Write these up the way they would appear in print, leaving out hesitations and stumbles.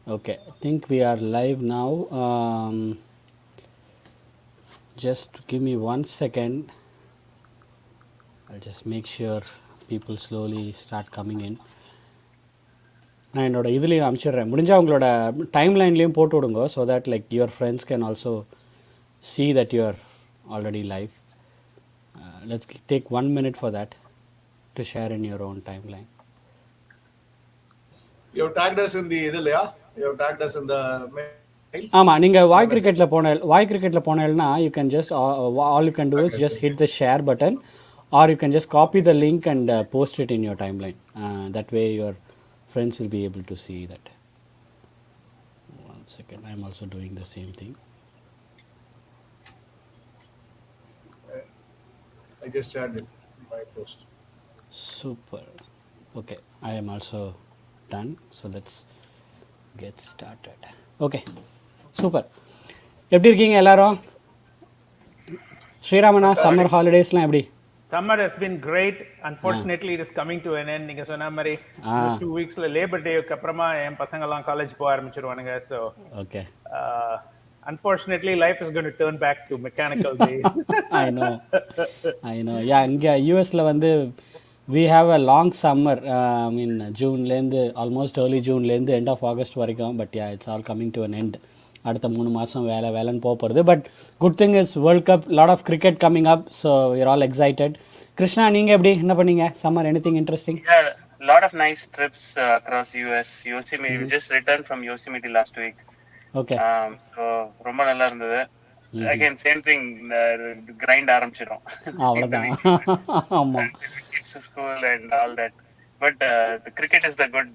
Okay, I think we are live now. Just give me 1 second. I'll just make sure people slowly start coming in. நான் என்னோட இதுலேயும் அனுப்பிச்சிடுறேன், முடிஞ்சால் உங்களோட டைம்லைன்லேயும் போட்டு விடுங்க, so that like your friends can also see that you are already live. Let's take 1 minute for that to share in your own timeline. You have tagged us in the idhilaya. You have tagged us in the mail. ஆமாம், நீங்கள் வாய் கிரிக்கெட்டில் போனேன்னா you can just all you can do is just hit the share button, or you can just copy the link and post it in your timeline. That way your friends will be able to see that. 1 second, I'm also doing the same thing. I just shared it by post. Super. Okay, I am also done, so let's get started. Okay, super. எப்படி இருக்கீங்க எல்லாரும்? ஸ்ரீராமனா, summer ஹாலிடேஸ்லாம் எப்படி? Summer has been great. Unfortunately, it is coming to an end. நீங்க சொன்ன மாதிரி 2 weeksல labour டேக்கு அப்புறமா என் பசங்கெல்லாம் college போக ஆரம்பிச்சிருவானுங்க. So okay, unfortunately life is going to turn back to mechanical days. I know. Yeah, இங்கே யூஎஸ்ல வந்து we have a long summer. I mean ஜூன்லேருந்து ஆல்மோஸ்ட் early ஜூன்லேருந்து end of August வரைக்கும். But yeah, it's all coming to an end. அடுத்த 3 மாதம் வேலைன்னு போகிறது. But good thing is world cup, lot of cricket coming up, so you're all excited. Krishna, நீங்கள் எப்படி, என்ன பண்ணீங்க summer? Anything interesting? Yeah, lot of nice trips across US. Yosemite, we just returned from Yosemite last week. Okay. So ரொம்ப நல்லா இருந்தது. Again same thing, grind ஆரம்பிச்சிடும். அவ்வளோதான். ஆமாம், Kids school and all that. But the cricket is the good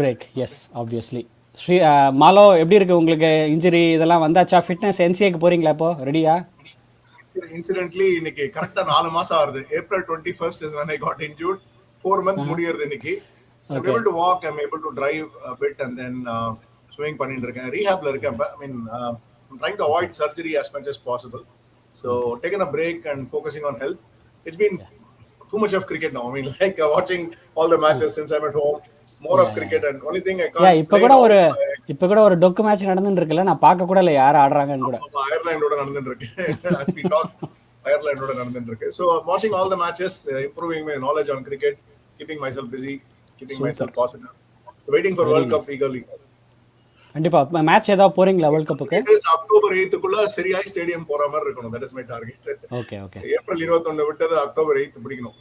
break. Yes, obviously. Sri மாலோ, எப்படி இருக்குது உங்களுக்கு? Injury இதெல்லாம் வந்தாச்சா? ஃபிட்னஸ் என்சிஏக்கு போகிறீங்களா? இப்போ ரெடியா? Incidentally, இன்னைக்கு கரெக்டா 4 மாசம் ஆகுது. April 21st is when I got injured. 4 months முடியறது இன்னைக்கு. So I'm able to walk, I'm able to drive a bit, and then swing பண்ணிட்டு இருக்கேன். Rehabல இருக்கேன். I mean, I'm trying to avoid surgery as much as possible. So taking a break and focusing on health. It's been too much of cricket now. I mean, like watching all the matches since I'm at home. More of cricket, and only thing I can't. இப்போ கூட ஒரு டொக்கு match நடந்துட்டு இருக்குல்ல, நான் பார்க்க கூட இல்லை யார் ஆடுறாங்கன்னு கூட. அயர்லாண்டோட நடந்துட்டு இருக்கு. As we talk, அயர்லாண்டோட நடந்துட்டு இருக்கு. So I'm watching all the matches, improving my knowledge on cricket, keeping myself busy, keeping myself positive. Waiting for World Cup eagerly. கண்டிப்பா மேட்ச் ஏதாவது போறீங்களா வேர்ல்ட் கப்புக்கு? October 8th குள்ள சரியாய் ஸ்டேடியம் போற மாதிரி இருக்கணும். That is my target. Okay. April 21 விட்டது October 8th பிடிக்கணும்.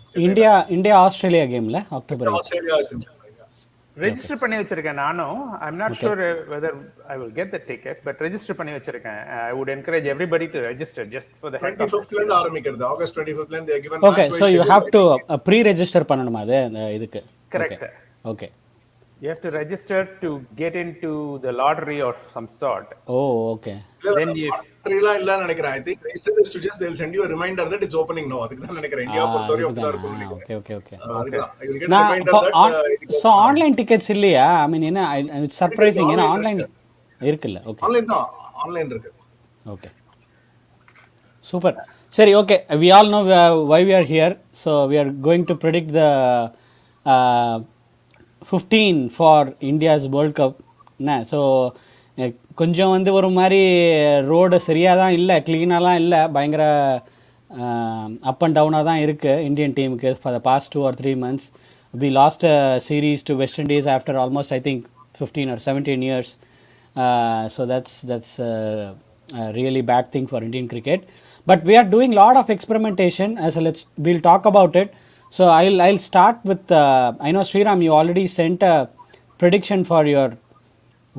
இந்தியா ஆஸ்திரேலியா கேம்ல October 8. ஆஸ்திரேலியா ரெஜிஸ்டர் பண்ணி வச்சிருக்கேன் நானும். I'm not sure whether I will get the ticket, but register பண்ணி வச்சிருக்கேன். I would encourage everybody to register just for the heck of it. 25th ல இருந்து ஆரம்பிக்கிறது. August 25th ல இருந்து they given. Okay, so you have to pre-register பண்ணணுமா அது இதுக்கு? Correct. Okay. You have to register to get into the lottery or some sort. Oh, okay. Then you இல்ல நினைக்கிறேன். I think register is to just they'll send you a reminder that it's opening now. அதுக்கு தான் நினைக்கிறேன். India பொறுத்தவரைக்கும் அப்படி தான் இருக்கும் நினைக்கிறேன். Okay. I will get a reminder that so online tickets இல்லையா? I mean என்ன, it's surprising. ஏன்னா ஆன்லைன் இருக்குல்ல? Okay. ஆன்லைன் இருக்கு. Okay. Super. சரி, okay. We all know why we are here. So we are going to predict the 15 for India's World Cup. So கொஞ்சம் வந்து ஒரு மாதிரி ரோடு சரியாக தான் இல்லை, க்ளீனாலாம் இல்லை, பயங்கர அப் அண்ட் டவுனாக தான் இருக்குது இந்தியன் டீமுக்கு for the past 2 or 3 months. We lost a series to West Indies after almost, I think, 15 or 17 years. So that's a really bad thing for Indian cricket. But we are doing a lot of experimentation. We'll talk about it. So I'll start with I know Sriram, you already sent a prediction for your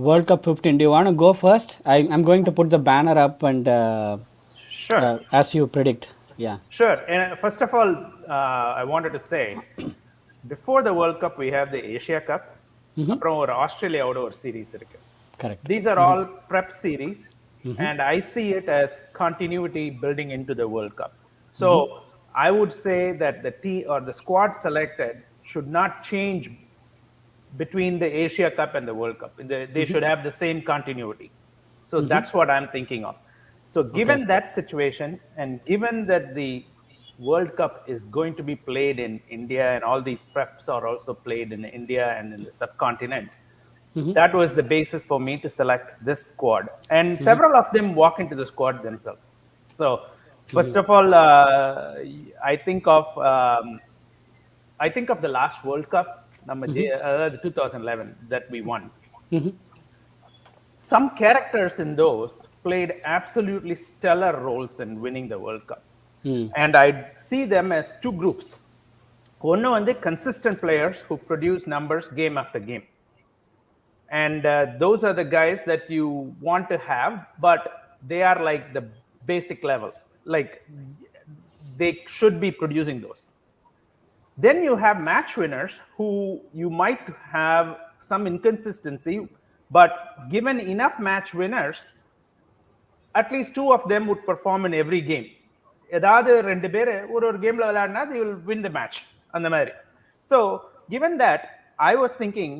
World Cup 15. Do you want to go first? I'm going to put the banner up and sure. As you predict. Yeah. Sure. And first of all, I wanted to say, before the World Cup, we have the Asia Cup. அப்புறம் ஒரு ஆஸ்திரேலியாவோட ஒரு series இருக்கு. Correct. These are all prep series, and I see it as continuity building into the World Cup. So I would say that the team or the squad selected should not change between the Asia Cup and the World Cup. They should have the same continuity. So that's what I'm thinking of. So given that situation, and given that the World Cup is going to be played in India, and all these preps are also played in India and in the subcontinent, That was the basis for me to select this squad. And several of them walk into the squad themselves. So, first of all, I think of the last World Cup, the 2011 that we won. Some characters in those played absolutely stellar roles in winning the World Cup. And I see them as two groups. One are the consistent players who produce numbers game after game. And those are the guys that you want to have, but they are like the basic level. Like they should be producing those. Then you have match winners who you might have some inconsistency, but given enough match winners, at least two of them would perform in every game. ஏதாவது ரெண்டு பேர் ஒரு கேம்ல விளையாடினா they will win the match அந்த மாதிரி. So given that, I was thinking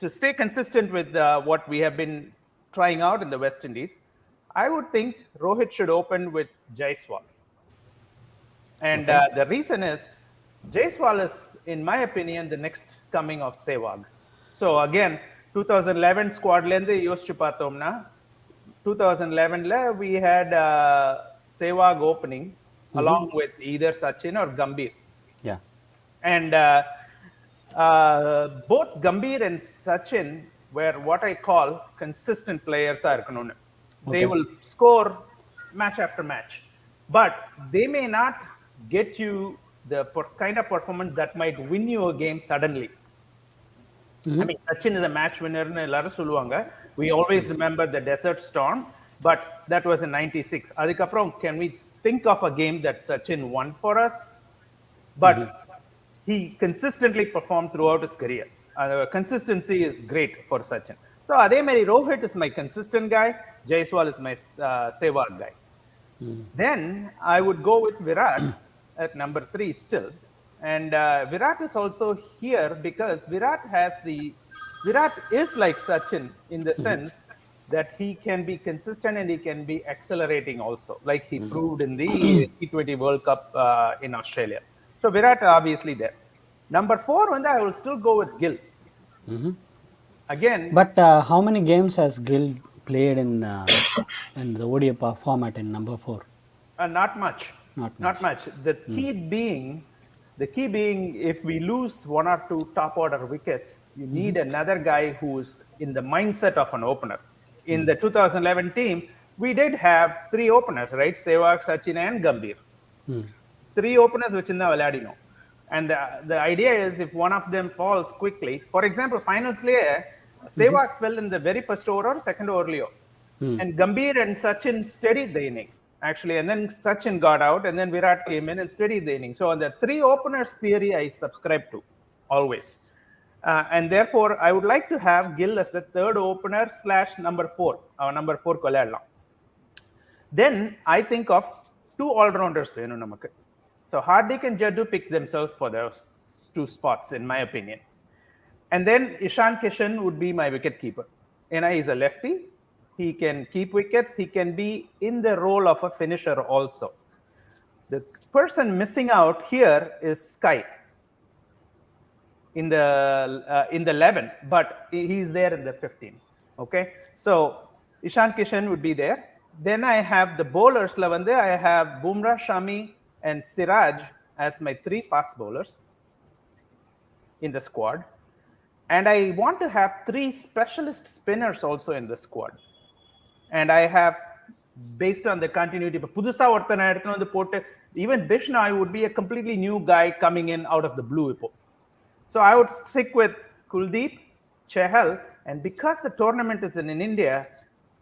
to stay consistent with what we have been trying out in the West Indies, I would think Rohit should open with Jaiswal. And the reason is, Jaiswal is, in my opinion, the next coming of Sehwag. So again, 2011 squad lende yosichu pathomna, 2011 we had Sehwag opening along with either Sachin or Gambhir. Yeah. And both Gambhir and Sachin were what I call consistent players. They will score match after match, but they may not get you the kind of performance that might win you a game suddenly. I mean, Sachin is a match winner. We always remember the Desert Storm, but that was in '96. Adikapram, can we think of a game that Sachin won for us? But he consistently performed throughout his career. Consistency is great for Sachin. So Ade Mary Rohit is my consistent guy. Jaiswal is my Sehwag guy. Then I would go with Virat at number 3 still. And Virat is also here because Virat is like Sachin in the sense that he can be consistent and he can be accelerating also, like he proved in the T20 World Cup in Australia. So Virat obviously there. Number 4, I will still go with Gill. Again. But how many games has Gill played in the ODI format in number 4? Not much. Not much. The key being, if we lose one or two top order wickets, you need another guy who's in the mindset of an opener. In the 2011 team, we did have 3 openers, right? Sehwag, Sachin, and Gambhir. 3 openers which in the Valadino. And the idea is if one of them falls quickly, for example, finals layer, Sehwag fell in the very first over or second over Leo. And Gambhir and Sachin steadied the inning, actually. And then Sachin got out and then Virat came in and steadied the inning. So on the 3 openers theory, I subscribe to always. And therefore, I would like to have Gill as the 3rd opener / number 4. Number 4 koladlam. Then I think of 2 all-rounders. So Hardik and Jaddu pick themselves for those 2 spots, in my opinion. And then Ishan Kishan would be my wicket keeper. He's a lefty. He can keep wickets. He can be in the role of a finisher also. The person missing out here is Sky in the 11, but he's there in the 15. Okay, so Ishan Kishan would be there. Then I have the bowlers. I have Bumrah, Shami, and Siraj as my 3 fast bowlers in the squad. And I want to have 3 specialist spinners also in the squad. And I have, based on the continuity, even Bishna would be a completely new guy coming in out of the blue. So I would stick with Kuldeep, Chahal, and because the tournament is in India,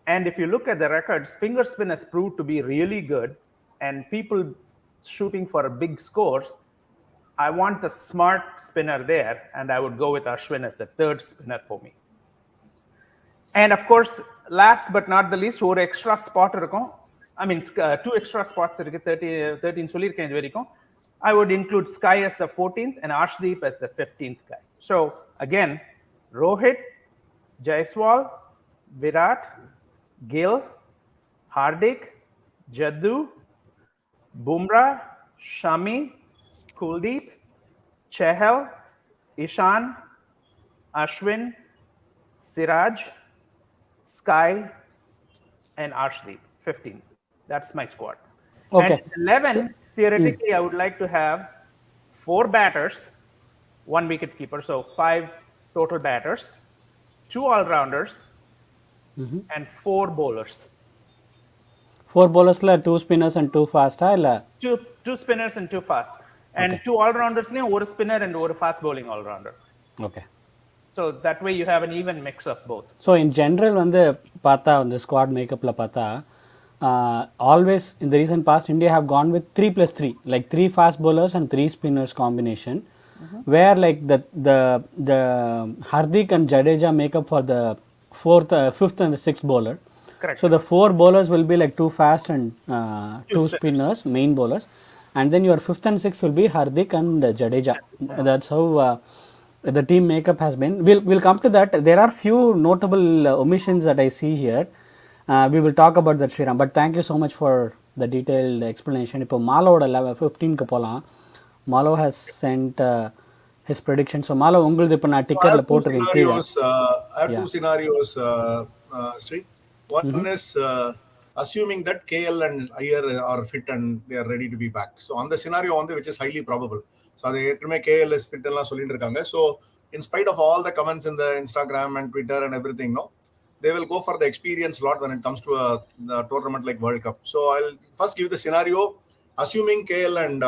and if you look at the records, finger spin has proved to be really good, and people shooting for big scores, I want the smart spinner there, and I would go with Ashwin as the 3rd spinner for me. And of course, last but not the least, one extra spot irukum. I mean, 2 extra spots irukku, 13 solirken idu varaikkum. I would include Sky as the 14th and Arshdeep as the 15th guy. So again, Rohit, Jaiswal, Virat, Gill, Hardik, Jaddu, Bumrah, Shami, Kuldeep, Chahal, Ishan, Ashwin, Siraj, Sky, and Arshdeep. 15. That's my squad. And Okay. 11, theoretically, I would like to have 4 batters, 1 wicket keeper, so 5 total batters, 2 all-rounders, and 4 bowlers. 4 bowlersல 2 spinners and 2 fast-ஆ இல்ல? Two spinners and 2 fast. And Okay. 2 all-rounders, one spinner and one fast bowling all-rounder. Okay. So that way you have an even mix of both. So in general வந்து பார்த்தா இந்த squad மேக்கப்பில் பார்த்தா always in the recent past India have gone with 3+3 like 3 fast bowlers and 3 spinners combination where like the Hardik and Jadeja make up for the fifth and the sixth bowler. Correct. So the 4 bowlers will be like 2 fast and 2 spinners, main bowlers, and then your 5th and 6th will be Hardik and Jadeja. That's how the team makeup has been. We'll come to that. There are few notable omissions that I see here. We will talk about that, Sriram. But thank you so much for the detailed explanation. இப்போ மாலோட 15க்கு போகலாம். Malo has sent his prediction. So Malo, உங்களுது இப்போ நான் டிக்கெட்ல போட்டிருக்கேன் கீழே. I have 2 scenarios, Sri. One is assuming that KL and Iyer are fit and they are ready to be back. So on the scenario which is highly probable. So அது ஏற்கனவே KL is fit எல்லாம் சொல்லிட்டு இருக்காங்க. So in spite of all the comments in the Instagram and Twitter and everything, no, they will go for the experience lot when it comes to a tournament like World Cup. So I'll first give the scenario assuming KL and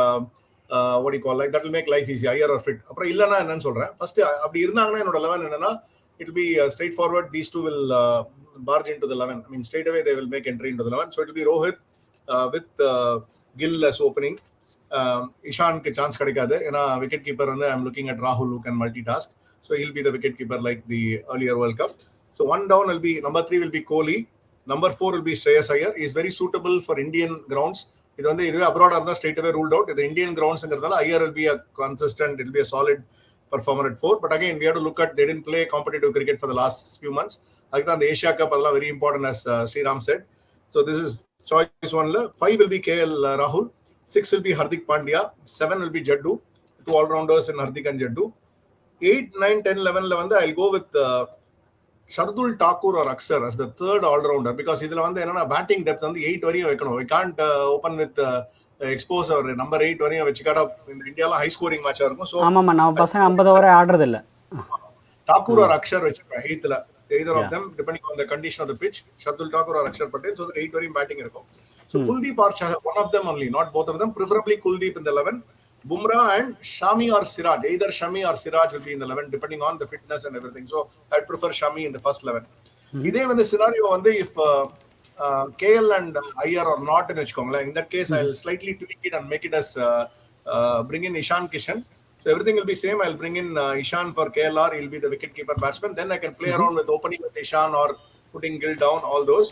what do you call, like that will make life easy. Iyer or fit. அப்புறம் இல்லனா என்னன்னு சொல்றேன். First அப்படி இருந்தாங்கன்னா என்னோட 11 என்னன்னா it will be straightforward. These two will barge into the 11. I mean, straight away they will make entry into the 11. So it will be Rohit with Gill as opening. Ishan ke chance kadikade. Ena wicket keeper I'm looking at Rahul who can multitask. So he'll be the wicket keeper like the earlier World Cup. So one down will be, number 3 will be Kohli. Number 4 will be Shreyas Iyer. He is very suitable for Indian grounds. This abroad are straight away ruled out. The Indian grounds, Iyer will be a consistent, it will be a solid performer at 4. But again, we have to look at, they didn't play competitive cricket for the last few months. The Asia Cup is very important, as Sriram said. So this is choice 1. 5 will be KL Rahul. 6 will be Hardik Pandya. 7 will be Jaddu. 2 all-rounders in Hardik and Jaddu. 8, 9, 10, 11, 11, I'll go with Shardul Thakur or Aksar as the third all-rounder, because இதுல batting depth 8 வரையும் வைக்கணும். We can't open with expose or number 8 வரையும் வச்சுக்காட்டா இந்த இந்தியால high scoring match இருக்கும். So ஆமாமா, நம்ம பசங்க 50 ஓவர் ஆடுறது இல்ல. Thakur or Aksar வச்சிருக்கேன் 8th ல. Either of them depending on the condition of the pitch. Shardul Thakur or Aksar Patel, so the 8 வரையும் batting இருக்கும். So Kuldeep or Shah, one of them only, not both of them, preferably Kuldeep in the 11. Bumrah and Shami or Siraj. Either Shami or Siraj will be in the 11 depending on the fitness and everything. So I'd prefer Shami in the first 11. Idhe when the scenario if KL and Iyer are not in vechukongla, in that case I'll slightly tweak it and make it as bring in Ishan Kishan. So everything will be same. I'll bring in Ishan for KLR. He'll be the wicket-keeper batsman. Then I can play around with opening with Ishan or putting Gill down, all those.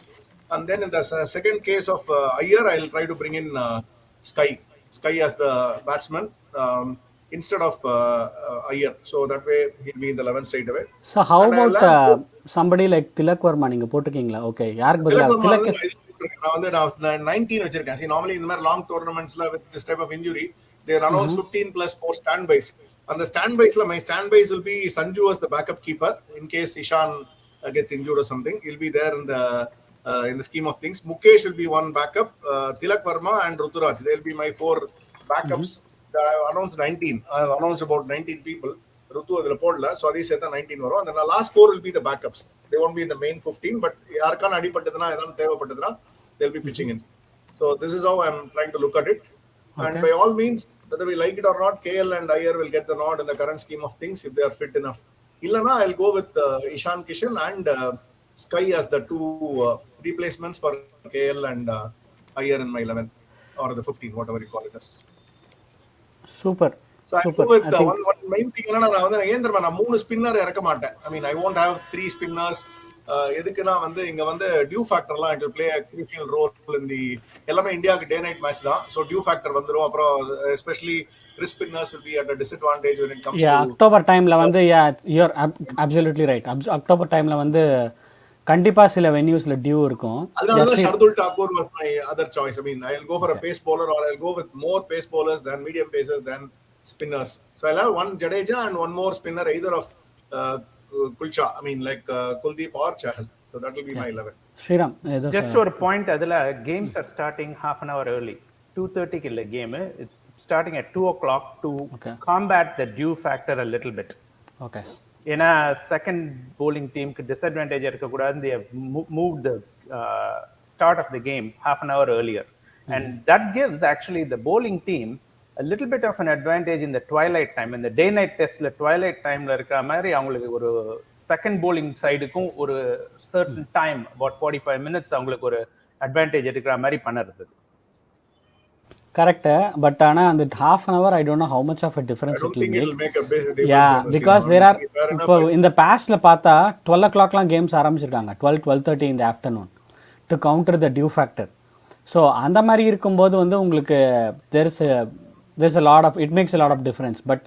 And then in the second case of Iyer, I'll try to bring in Sky as the batsman instead of Iyer. So that way he'll be in the 11 straight away. So how about somebody like Tilak Verma நீங்க போட்டுக்கீங்களா? Okay, யாருக்கு பதிலா Tilak? நான் 19 வச்சிருக்கேன். See, normally in the long tournaments with this type of injury, they announce 15 plus 4 standbys. And the standbys, my standbys will be Sanju as the backup keeper in case Ishan gets injured or something. He'll be there in the scheme of things. Mukesh will be one backup, Tilak Verma and Ruturaj. They'll be my 4 backups. I have announced 19. I have announced about 19 people. Rutu adula podla, so adhi setha 19 varum. And then the last 4 will be the backups. They won't be in the main 15, but yarkan adipattadana edam thevapattadana they'll be pitching in. So this is how I'm trying to look at it. And by all means, whether we like it or not, KL and Iyer will get the nod in the current scheme of things if they are fit enough. Illana, I'll go with Ishan Kishan and Sky as the 2 replacements for KL and Iyer in my 11 or the 15, whatever you call it as. Super. So I go with one main thing. நான் 3 spinner இறக்க மாட்டேன். I mean, I won't have 3 spinners. எதுக்குன்னா இங்க due ஃபேக்டர்லாம் it will play a crucial role in the எல்லாமே இந்தியாவுக்கு day night match தான். So due factor வந்துரும். அப்புறம் especially wrist spinners will be at a disadvantage when it comes to October டைம்ல you're absolutely right. October டைம்ல கண்டிப்பா சில வென்யூஸ்ல due இருக்கும். அதனால Shardul Thakur was my other choice. I mean, I'll go for a pace bowler or I'll go with more pace bowlers than medium pacers than spinners. So I'll have one Jadeja and one more spinner, either of Kuldeep or Chahal. So that will be my 11. Sriram ஏதோ Just ஒரு point அதில் games are starting half an hour early. 2:30 இல்லை game. It's starting at 2 o'clock to combat the dew factor a little bit. Okay. ஏன்னா second bowling டீமுக்கு disadvantage இருக்கக்கூடாது. they have moved the start of the game half an hour earlier. And that gives actually the bowling team a little bit of an advantage in the twilight time. In the day night testல twilight timeல இருக்கிற மாதிரி அவங்களுக்கு ஒரு second bowling சைடுக்கும் ஒரு certain time about 45 minutes அவங்களுக்கு ஒரு advantage எடுக்கிற மாதிரி பண்ணுறது. கரெக்ட். பட் ஆனால் அந்த half an hour I don't know how much of a difference it will make. Yeah, because there are இப்போ இந்த பாஸ்ட்ல பார்த்தா 12 o'clockலாம் கேம்ஸ் ஆரம்பிச்சிருக்காங்க, 12:30 in the afternoon to counter the dew factor. So அந்த மாதிரி இருக்கும்போது வந்து உங்களுக்கு there's a lot of, it makes a lot of difference. But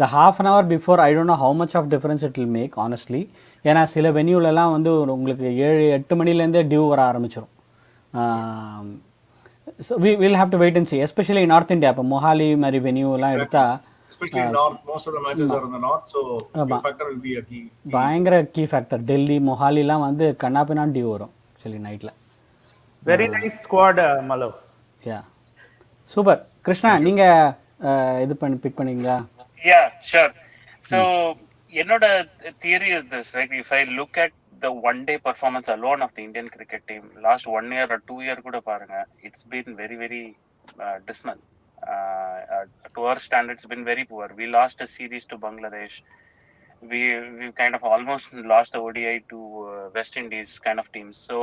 the half an hour before I don't know how much of difference it will make honestly. ஏன்னா சில வென்யூலலாம் வந்து உங்களுக்கு 7-8 மணிலேருந்தே due வர ஆரம்பிச்சிடும். So we will have to wait and see, especially in North India. இப்போ மொஹாலி மாதிரி வென்யூலாம் எடுத்தா, especially in north, most of the matches are in the north, so dew factor will be a key. பயங்கர key factor. Delhi மொஹாலிலாம் வந்து கண்ணாப்பினா dew வரும் actually நைட்டில். Very nice squad மலோ. Yeah, super. கிருஷ்ணா நீங்கள் இது பிக் பண்ணீங்களா? Yeah, sure. So என்னோட theory is this, right? If I look at the one day performance alone of the Indian cricket team last 1 year or 2 year கூட பாருங்க, it's been very very dismal. To our standards, been very poor. We lost a series to Bangladesh. We kind of almost lost the ODI to West Indies kind of teams. So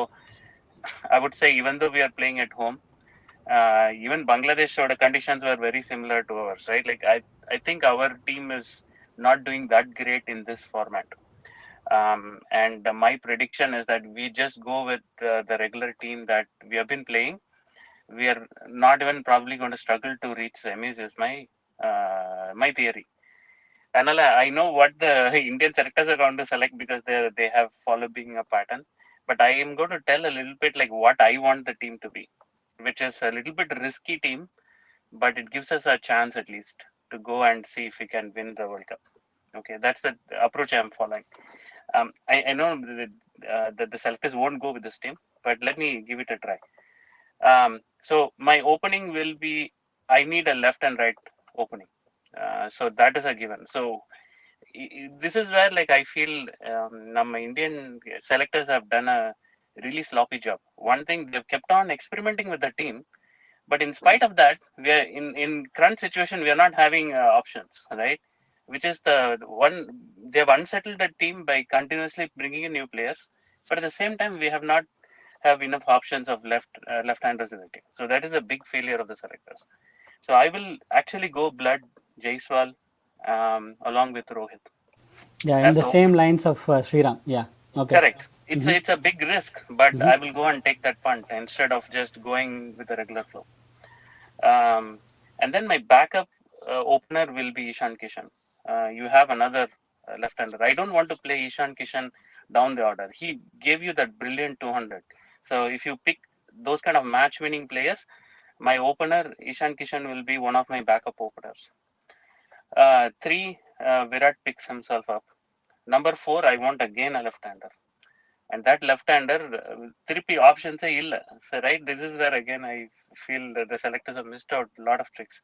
I would say, even though we are playing at home, even Bangladesh the conditions were very similar to ours, right? Like I think our team is not doing that great in this format. And my prediction is that we just go with the regular team that we have been playing. We are not even probably going to struggle to reach semis is my theory. And I know what the Indian selectors are going to select because they have following a pattern. But I am going to tell a little bit like what I want the team to be, which is a little bit risky team, but it gives us a chance at least to go and see if we can win the World Cup. Okay, that's the approach I'm following. I know that the selectors won't go with this team, but let me give it a try. So my opening will be, I need a left and right opening. So that is a given. So this is where like I feel my Indian selectors have done a really sloppy job. One thing, they've kept on experimenting with the team, but in spite of that, we are in current situation, we are not having options, right? Which is the one, they have unsettled the team by continuously bringing in new players, but at the same time we have not have enough options of left-handers in the team. So that is a big failure of the selectors. So I will actually go Blood, Jaiswal, along with Rohit. Yeah, in the same lines of Sriram. Yeah, okay. Correct. It's a big risk, but I will go and take that punt instead of just going with the regular flow. And then my backup opener will be Ishan Kishan. You have another left-hander. I don't want to play Ishan Kishan down the order. He gave you that brilliant 200. So if you pick those kind of match-winning players, my opener Ishan Kishan will be one of my backup openers. 3, Virat picks himself up. Number 4, I want again a left-hander. And that left-hander, 3 options illa. So right, this is where again I feel that the selectors have missed out a lot of tricks.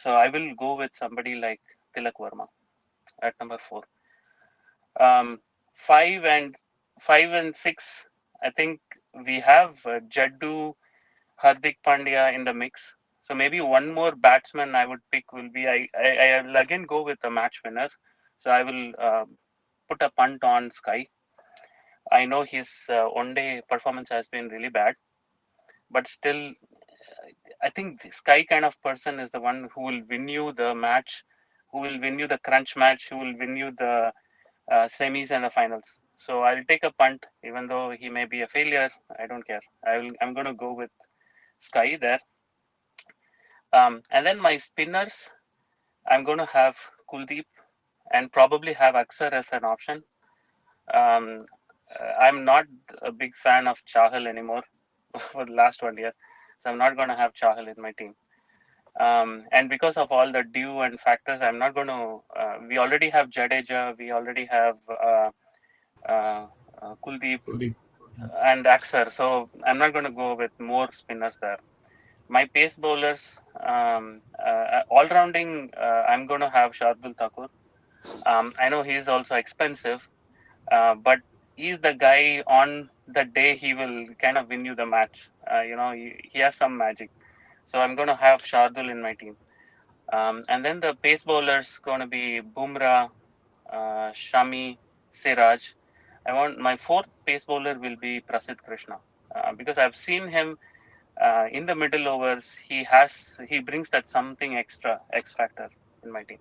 So I will go with somebody like Tilak Verma at number 4. 5 and 6, I think we have Jaddu, Hardik Pandya in the mix. So maybe one more batsman I would pick will be, I will again go with a match winner. So I will put a punt on Sky. I know his one-day performance has been really bad, but still, I think this Sky kind of person is the one who will win you the match, who will win you the crunch match, who will win you the semis and the finals. So I'll take a punt, even though he may be a failure. I don't care. I'm going to go with Sky there. And then my spinners, I'm going to have Kuldeep and probably have Aksar as an option. I'm not a big fan of Chahal anymore for the last 1 year. So I'm not going to have Chahal in my team. And because of all the due and factors, I'm not going to. We already have Jadeja, we already have Kuldeep Kuldeep. and Axar, so I'm not going to go with more spinners there. My pace bowlers, all rounding, I'm going to have Shardul Thakur. I know he's also expensive, but he's the guy on the day he will kind of win you the match. He has some magic. So I'm going to have Shardul in my team. And then the pace bowlers going to be Bumrah, Shami, Siraj. I want my fourth pace bowler will be Prasidh Krishna because I've seen him in the middle overs. He brings that something extra X factor in my team.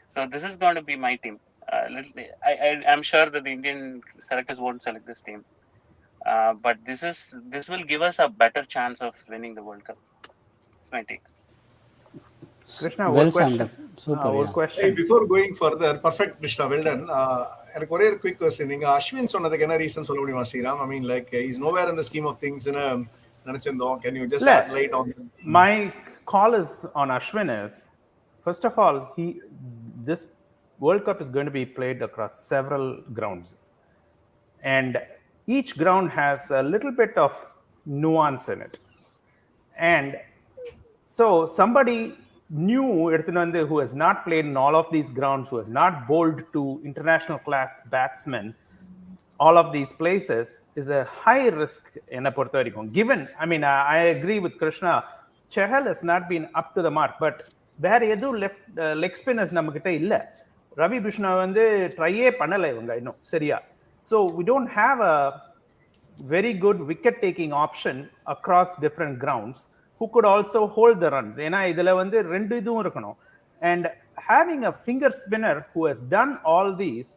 So this is going to be my team. I'm sure that the Indian selectors won't select this team, but this will give us a better chance of winning the World Cup. It's my take. Krishna, Well ஒரு summed question. up. Super, ஒரு yeah. question. Hey, before going further, perfect, Krishna, well done. எனக்கு ஒரே ஒரு quick question. நீங்க அஸ்வின் சொன்னதுக்கு என்ன reason சொல்ல முடியுமா Sriram? I mean, like, he's nowhere in the scheme of things ன்னு நினைச்சிருந்தோம். Can you just add light on that? My call is on Ashwin is, first of all, this World Cup is going to be played across several grounds. And each ground has a little bit of nuance in it. And so somebody new who has not played in all of these grounds, who has not bowled to international class batsmen, all of these places, is a high risk in a Puerto Rico. Given, I mean, I agree with Krishna, Chahal has not been up to the mark, but வேற எதுவும் leg spinners நம்ம கிட்ட இல்ல. ரவி பிஷ்ணா வந்து ட்ரையே பண்ணல இவங்க இன்னும் சரியா. So we don't have a very good wicket taking option across different grounds who could also hold the runs. ஏன்னா இதுல வந்து ரெண்டு இதுவும் இருக்கணும். And having a finger spinner who has done all these,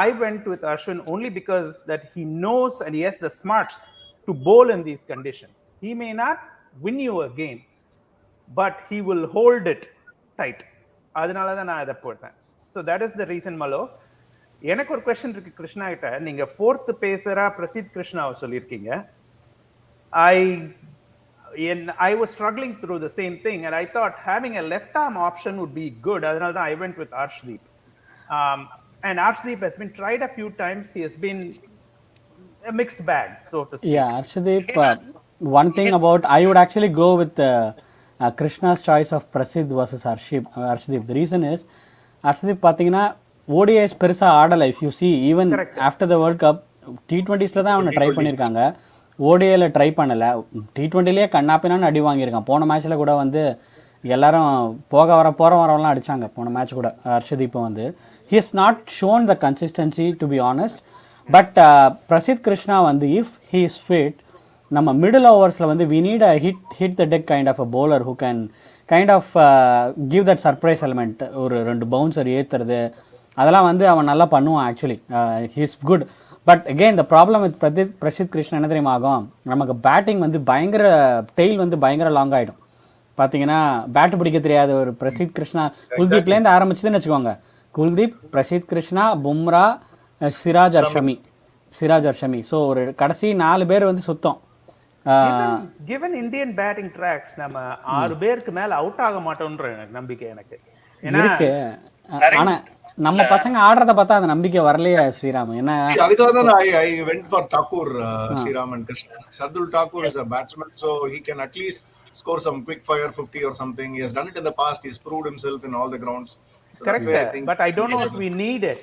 I went with Ashwin only because that he knows and he has the smarts to bowl in these conditions. He may not win you a game, but he will hold it tight. அதனால தான் நான் அதை போட்டேன். So that is the reason, Malo. எனக்கு ஒரு question இருக்கு கிருஷ்ணா கிட்ட. நீங்க ஃபோர்த் பேசரா பிரசித் கிருஷ்ணாவை சொல்லியிருக்கீங்க. I was struggling through the same thing, and I thought having a left arm option would be good. அதனால தான் I went with Arshdeep. And Arshdeep has been tried a few times. He has been a mixed bag, so to speak. Yeah, Arshdeep, one thing about, I would actually go with Krishna's choice of Prasidh versus Arshdeep. The reason is, Arshdeep பார்த்தீங்கன்னா ODIs பெருசாக ஆடலை. If you see even after the world cup T20s தான் அவனை try பண்ணியிருக்காங்க. ஓடிஐயில் try பண்ணலை. T20லேயே கண்ணாப்பினான்னு அடி வாங்கியிருக்கான். போன மேட்ச்சில் கூட வந்து எல்லாரும் போகிறவரெல்லாம் அடித்தாங்க போன மேட்ச் கூட. ஹர்ஷதீப்பை வந்து he is not shown the consistency to be honest. But Prasidh Krishna வந்து இஃப் ஹீ இஸ் ஃபிட், நம்ம மிடில் ஓவர்ஸில் வந்து we need a hit the deck kind of a bowler who can kind of give that surprise element. ஒரு 2 bouncer ஏற்றுறது அதெல்லாம் வந்து அவன் நல்லா பண்ணுவான். Actually he is good. But again the problem with Prasidh Krishna என்ன தெரியுமா ஆகும், நமக்கு பேட்டிங் வந்து பயங்கர டெய்ல் வந்து பயங்கர லாங் ஆகிடும். பார்த்தீங்கன்னா பேட்டு பிடிக்க தெரியாத ஒரு பிரசித் கிருஷ்ணா குல்தீப்லேருந்து ஆரம்பிச்சதுன்னு வச்சுக்கோங்க. குல்தீப், பிரசித் கிருஷ்ணா, பும்ரா, சிராஜ் அர்ஷமி. ஸோ ஒரு கடைசி 4 பேர் வந்து சுத்தம். given Indian batting tracks, நம்ம 6 பேருக்கு மேல அவுட் ஆக மாட்டோம்ன்ற நம்பிக்கை எனக்கு இருக்கு. ஆனா நம்ம பசங்க ஆடுறத பார்த்தா அந்த நம்பிக்கை வரலையே ஸ்ரீராம். ஏன்னா அதுக்காக தான் I went for Thakur, Sriram and Krishna. Shardul Thakur is a batsman, so he can at least score some quick fire 50 or something. He has done it in the past. He has proved himself in all the grounds. So correct, but I don't know if we need it.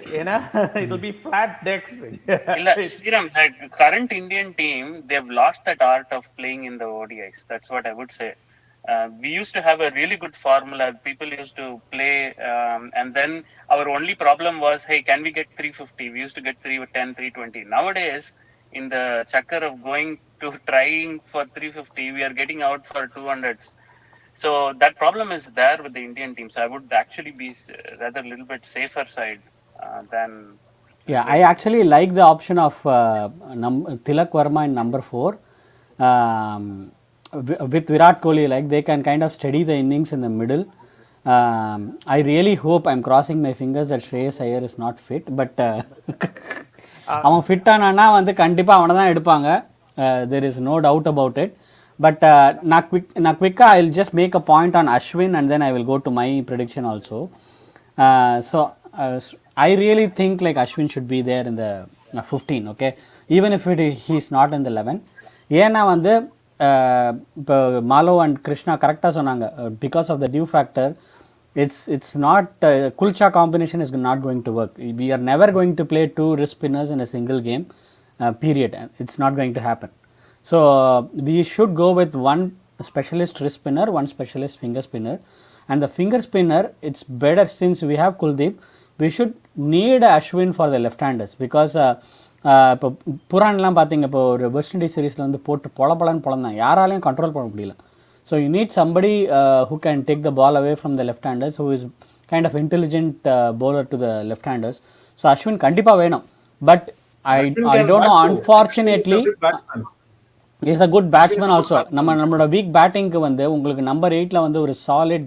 It will be flat decks. Illa Sriram, the current Indian team, they've lost that art of playing in the ODIs. That's what I would say. We used to have a really good formula. People used to play, and then our only problem was, hey, can we get 350? We used to get 310, 320. Nowadays, in the chakkar of going to trying for 350, we are getting out for 200s. So that problem is there with the Indian teams. I would actually be rather a little bit safer side than. Yeah, I actually like the option of Tilak Verma in number 4. With Virat Kohli, like they can kind of steady the innings in the middle. I really hope, I'm crossing my fingers that Shreyas Iyer is not fit, but அவன் fit ஆனானா வந்து கண்டிப்பாக அவனை தான் எடுப்பாங்க. there is no doubt about it. But quick, I'll just make a point on Ashwin and then I will go to my prediction also. I really think like Ashwin should be there in the 15, okay, even if he's not in the 11. ஏன்னா வந்து இப்போ மாலோ and Krishna கரெக்டாக சொன்னாங்க, because of the dew factor it's not kulcha combination is not going to work. We are never going to play two wrist spinners in a single game, period. It's not going to happen. So we should go with one specialist wrist spinner, one specialist finger spinner, and the finger spinner, it's better since we have Kuldeep, we should need Ashwin for the left handers because இப்போ புரான்லாம் பார்த்தீங்க, இப்போ ஒரு west Indies சீரீஸில் வந்து போட்டு பொலப்பலன்னு பொழந்தான், யாராலையும் control பண்ண முடியல. So you need somebody who can take the ball away from the left-handers, who is kind of intelligent bowler to the left-handers. So Ashwin kandipa venum, but I don't know. Unfortunately, he is a good batsman also. நம்மளோட weak batting க்கு வந்து உங்களுக்கு number 8ல வந்து ஒரு solid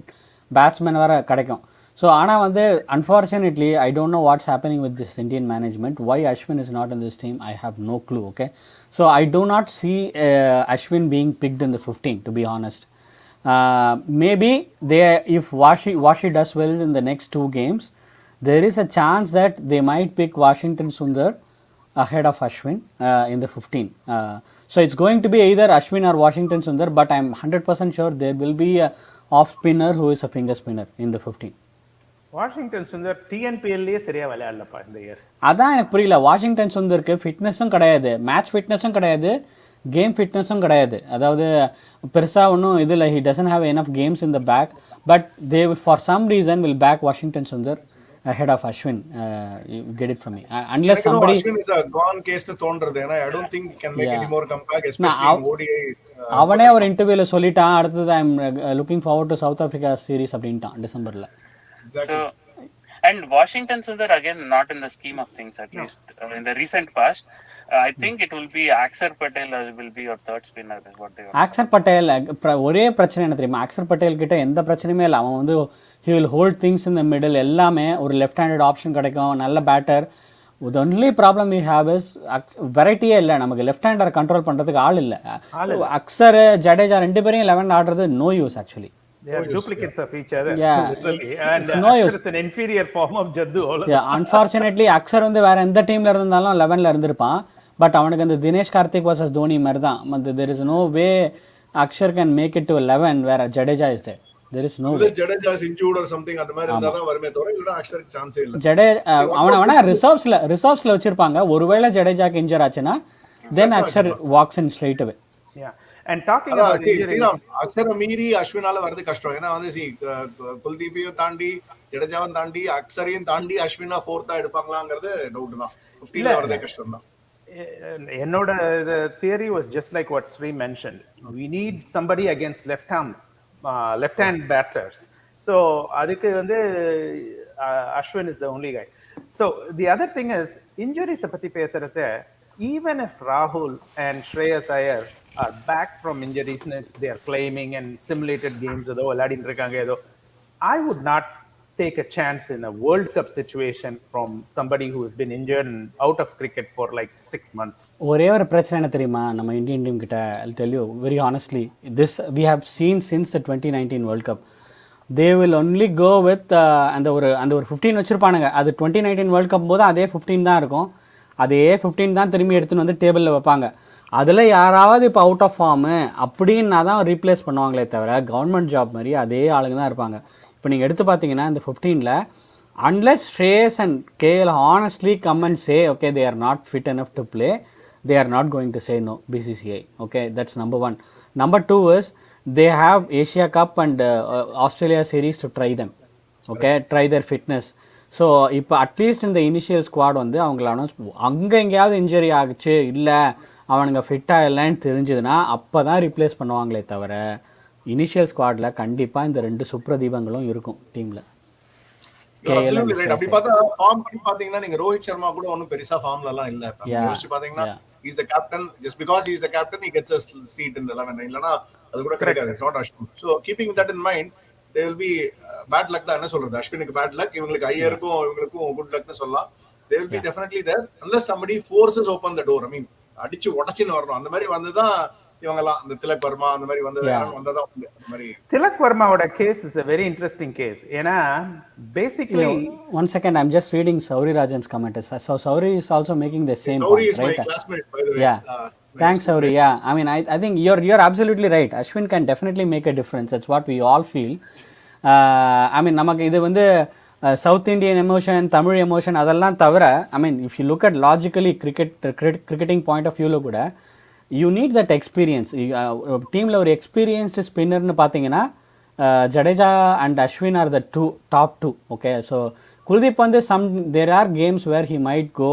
batsman வர கிடைக்கும். So ஆனா வந்து unfortunately I don't know what's happening with this Indian management. Why Ashwin is not in this team, I have no clue. Okay, so I do not see Ashwin being picked in the 15, to be honest. Maybe if Vashi does well in the next two games, there is a chance that they might pick Washington Sundar ahead of Ashwin in the 15. So it's going to be either Ashwin or Washington Sundar, but I'm 100% sure there will be a off spinner who is a finger spinner in the 15. Washington Sundar டிஎன்பிஎல்லே சரியா விளையாடலப்பா இந்த year. அதான் எனக்கு புரியல. Washington சுந்தருக்கு ஃபிட்னஸும் கிடையாது, match ஃபிட்னஸும் கிடையாது, game ஃபிட்னஸும் கிடையாது. அதாவது பெருசாக ஒன்றும் இதில் he doesn't have enough games in the back, but they for some reason will back Washington Sundar ahead of Ashwin. Get it from me. Unless somebody Ashwin is a gone case to தோன்றது. I don't think he can make any more comeback, especially in ODI. அவனே ஒரு இன்டர்வியூல சொல்லிட்டான், அடுத்தது I am looking forward to South Africa series அப்படின்ட்டான் டிசம்பர்ல. Exactly. And Washington Sundar again not in the scheme of things, at least in the recent past. I think it will be Axar Patel will be your third spinner is what they want. Axar Patel ஒரே பிரச்சனை என்ன தெரியுமா, Axar Patel கிட்ட எந்த பிரச்சனையுமே இல்லை. அவன் வந்து he will hold things in the middle, எல்லாமே ஒரு லெஃப்ட் ஹேண்டட் ஆப்ஷன் கிடைக்கும், நல்ல batter. The only problem we have is வெரைட்டியே இல்லை, நமக்கு லெஃப்ட் ஹேண்டர் கண்ட்ரோல் பண்ணுறதுக்கு ஆள் இல்லை. அக்சர் ஜடேஜா ரெண்டு பேரையும் 11 ஆடுறது no use actually. They are duplicates of each other. Yeah, and it's no use. It's an inferior form of Jaddu. Yeah, unfortunately Axar வந்து வேற எந்த டீம்ல இருந்தாலும் 11ல இருந்திருப்பான், பட் அவனுக்கு அந்த தினேஷ் கார்த்திக் வர்சஸ் தோனி மாதிரி தான். There is no way Axar can make it to 11 where Jadeja is there. There is no way. Unless Jadeja is injured or something, அந்த மாதிரி இருந்தா தான் வருமே தவிர இல்லனா அக்ஷருக்கு சான்ஸே இல்ல. அவன ரிசர்வ்ஸ்ல வச்சிருப்பாங்க. ஒருவேளை ஜடேஜாக்கு இன்ஜர் ஆச்சுனா then Axar walks in straight away. Yeah. And talking about injuries, அக்ஷர மீறி அஸ்வினால வரது கஷ்டம். ஏன்னா வந்து குல்தீப்பையும் தாண்டி ஜடேஜாவும் தாண்டி அக்ஷரையும் தாண்டி அஸ்வினா 4th எடுப்பாங்களாங்கிறது டவுட் தான். 15ல வரதே கஷ்டம் தான். என்னோட theory was just like what Sri mentioned. We need somebody against left hand batters. So அதுக்கு வந்து Ashwin is the only guy. So the other thing is injuries பத்தி பேசுறது, even if Rahul and Shreyas Iyer are back from injuries, they are claiming and simulated games ஏதோ விளையாடிட்டு இருக்காங்க ஏதோ, I would not take a chance in a World Cup situation from somebody who has been injured and out of cricket for like 6 months. ஒரே ஒரு பிரச்சனை என்ன தெரியுமா நம்ம இந்தியன் டீம் கிட்ட, I'll tell you very honestly, this we have seen since the 2019 World Cup. They will only go with அந்த ஒரு 15 வச்சிருப்பானுங்க. அது 2019 World Cup போது அதே 15 தான் இருக்கும், அதே 15 தான் திரும்பி எடுத்துன்னு வந்து டேபிளில் வைப்பாங்க. அதில் யாராவது இப்போ அவுட் ஆஃப் ஃபார்மு அப்படின்னா தான் ரீப்ளேஸ் பண்ணுவாங்களே தவிர கவர்மெண்ட் ஜாப் மாதிரி அதே ஆளுங்க தான் இருப்பாங்க. இப்போ நீங்கள் எடுத்து பார்த்தீங்கன்னா இந்த 15ல் unless Shreyas and KL honestly come and say okay they are not fit enough to play, they are not going to say no BCCI. Okay, that's number one. Number two is they have Asia Cup and Australia series to try them. Okay, try their fitness. So இப்போ at least இந்த initial squad வந்து அவங்கள announce அங்கே எங்கேயாவது injury ஆகிச்சு, இல்லை அவனுங்க ஃபிட்டாக இல்லைன்னு தெரிஞ்சதுன்னா அப்போ தான் ரீப்ளேஸ் பண்ணுவாங்களே தவிர இனிஷியல் ஸ்குவாடில் கண்டிப்பாக இந்த 2 சுப்ரதீபங்களும் இருக்கும் டீமில். அப்படி பார்த்தா ஃபார்ம் பண்ணி பார்த்தீங்கன்னா நீங்க ரோஹித் சர்மா கூட ஒன்றும் பெருசா ஃபார்ம்லலாம் இல்லை. யோசிச்சு பார்த்தீங்கன்னா he's the captain, just because he's the captain he gets a seat in the 11. இல்லைன்னா அது கூட கிடைக்காது. It's not Ashwin. So keeping that in mind, they will be bad luck தான். என்ன சொல்றது, அஸ்வினுக்கு பேட் லக், இவங்களுக்கு ஐயருக்கும் இவங்களுக்கும் குட் லக்னு சொல்லலாம். They will be definitely there unless somebody forces open the door. I mean அடிச்சு உடச்சின்னு வரணும். அந்த மாதிரி வந்துதான் இவங்கெல்லாம் இந்த திலக் வர்மா அந்த மாதிரி வந்தது யாரும் வந்ததா உண்டு அந்த மாதிரி. Tilak Varmaவோட case is a very interesting case. ஏன்னா basically one second, I'm just reading Sauri Rajan's comment. So Sauri is also making the same Sauri point, is my right? classmate, by the way. Yeah. Thanks, Sauri. Yeah, I mean, I think you're absolutely right. Ashwin can definitely make a difference. That's what we all feel. I mean, நமக்கு இது வந்து South Indian emotion, Tamil emotion அதெல்லாம் தவிர, I mean if you look at logically cricketing point of வியூவில் கூட you need that experience. டீமில் ஒரு experienced ஸ்பின்னர்னு பார்த்தீங்கன்னா Jadeja and Ashwin are the top two. Okay, so Kuldeep வந்து there are games where he might go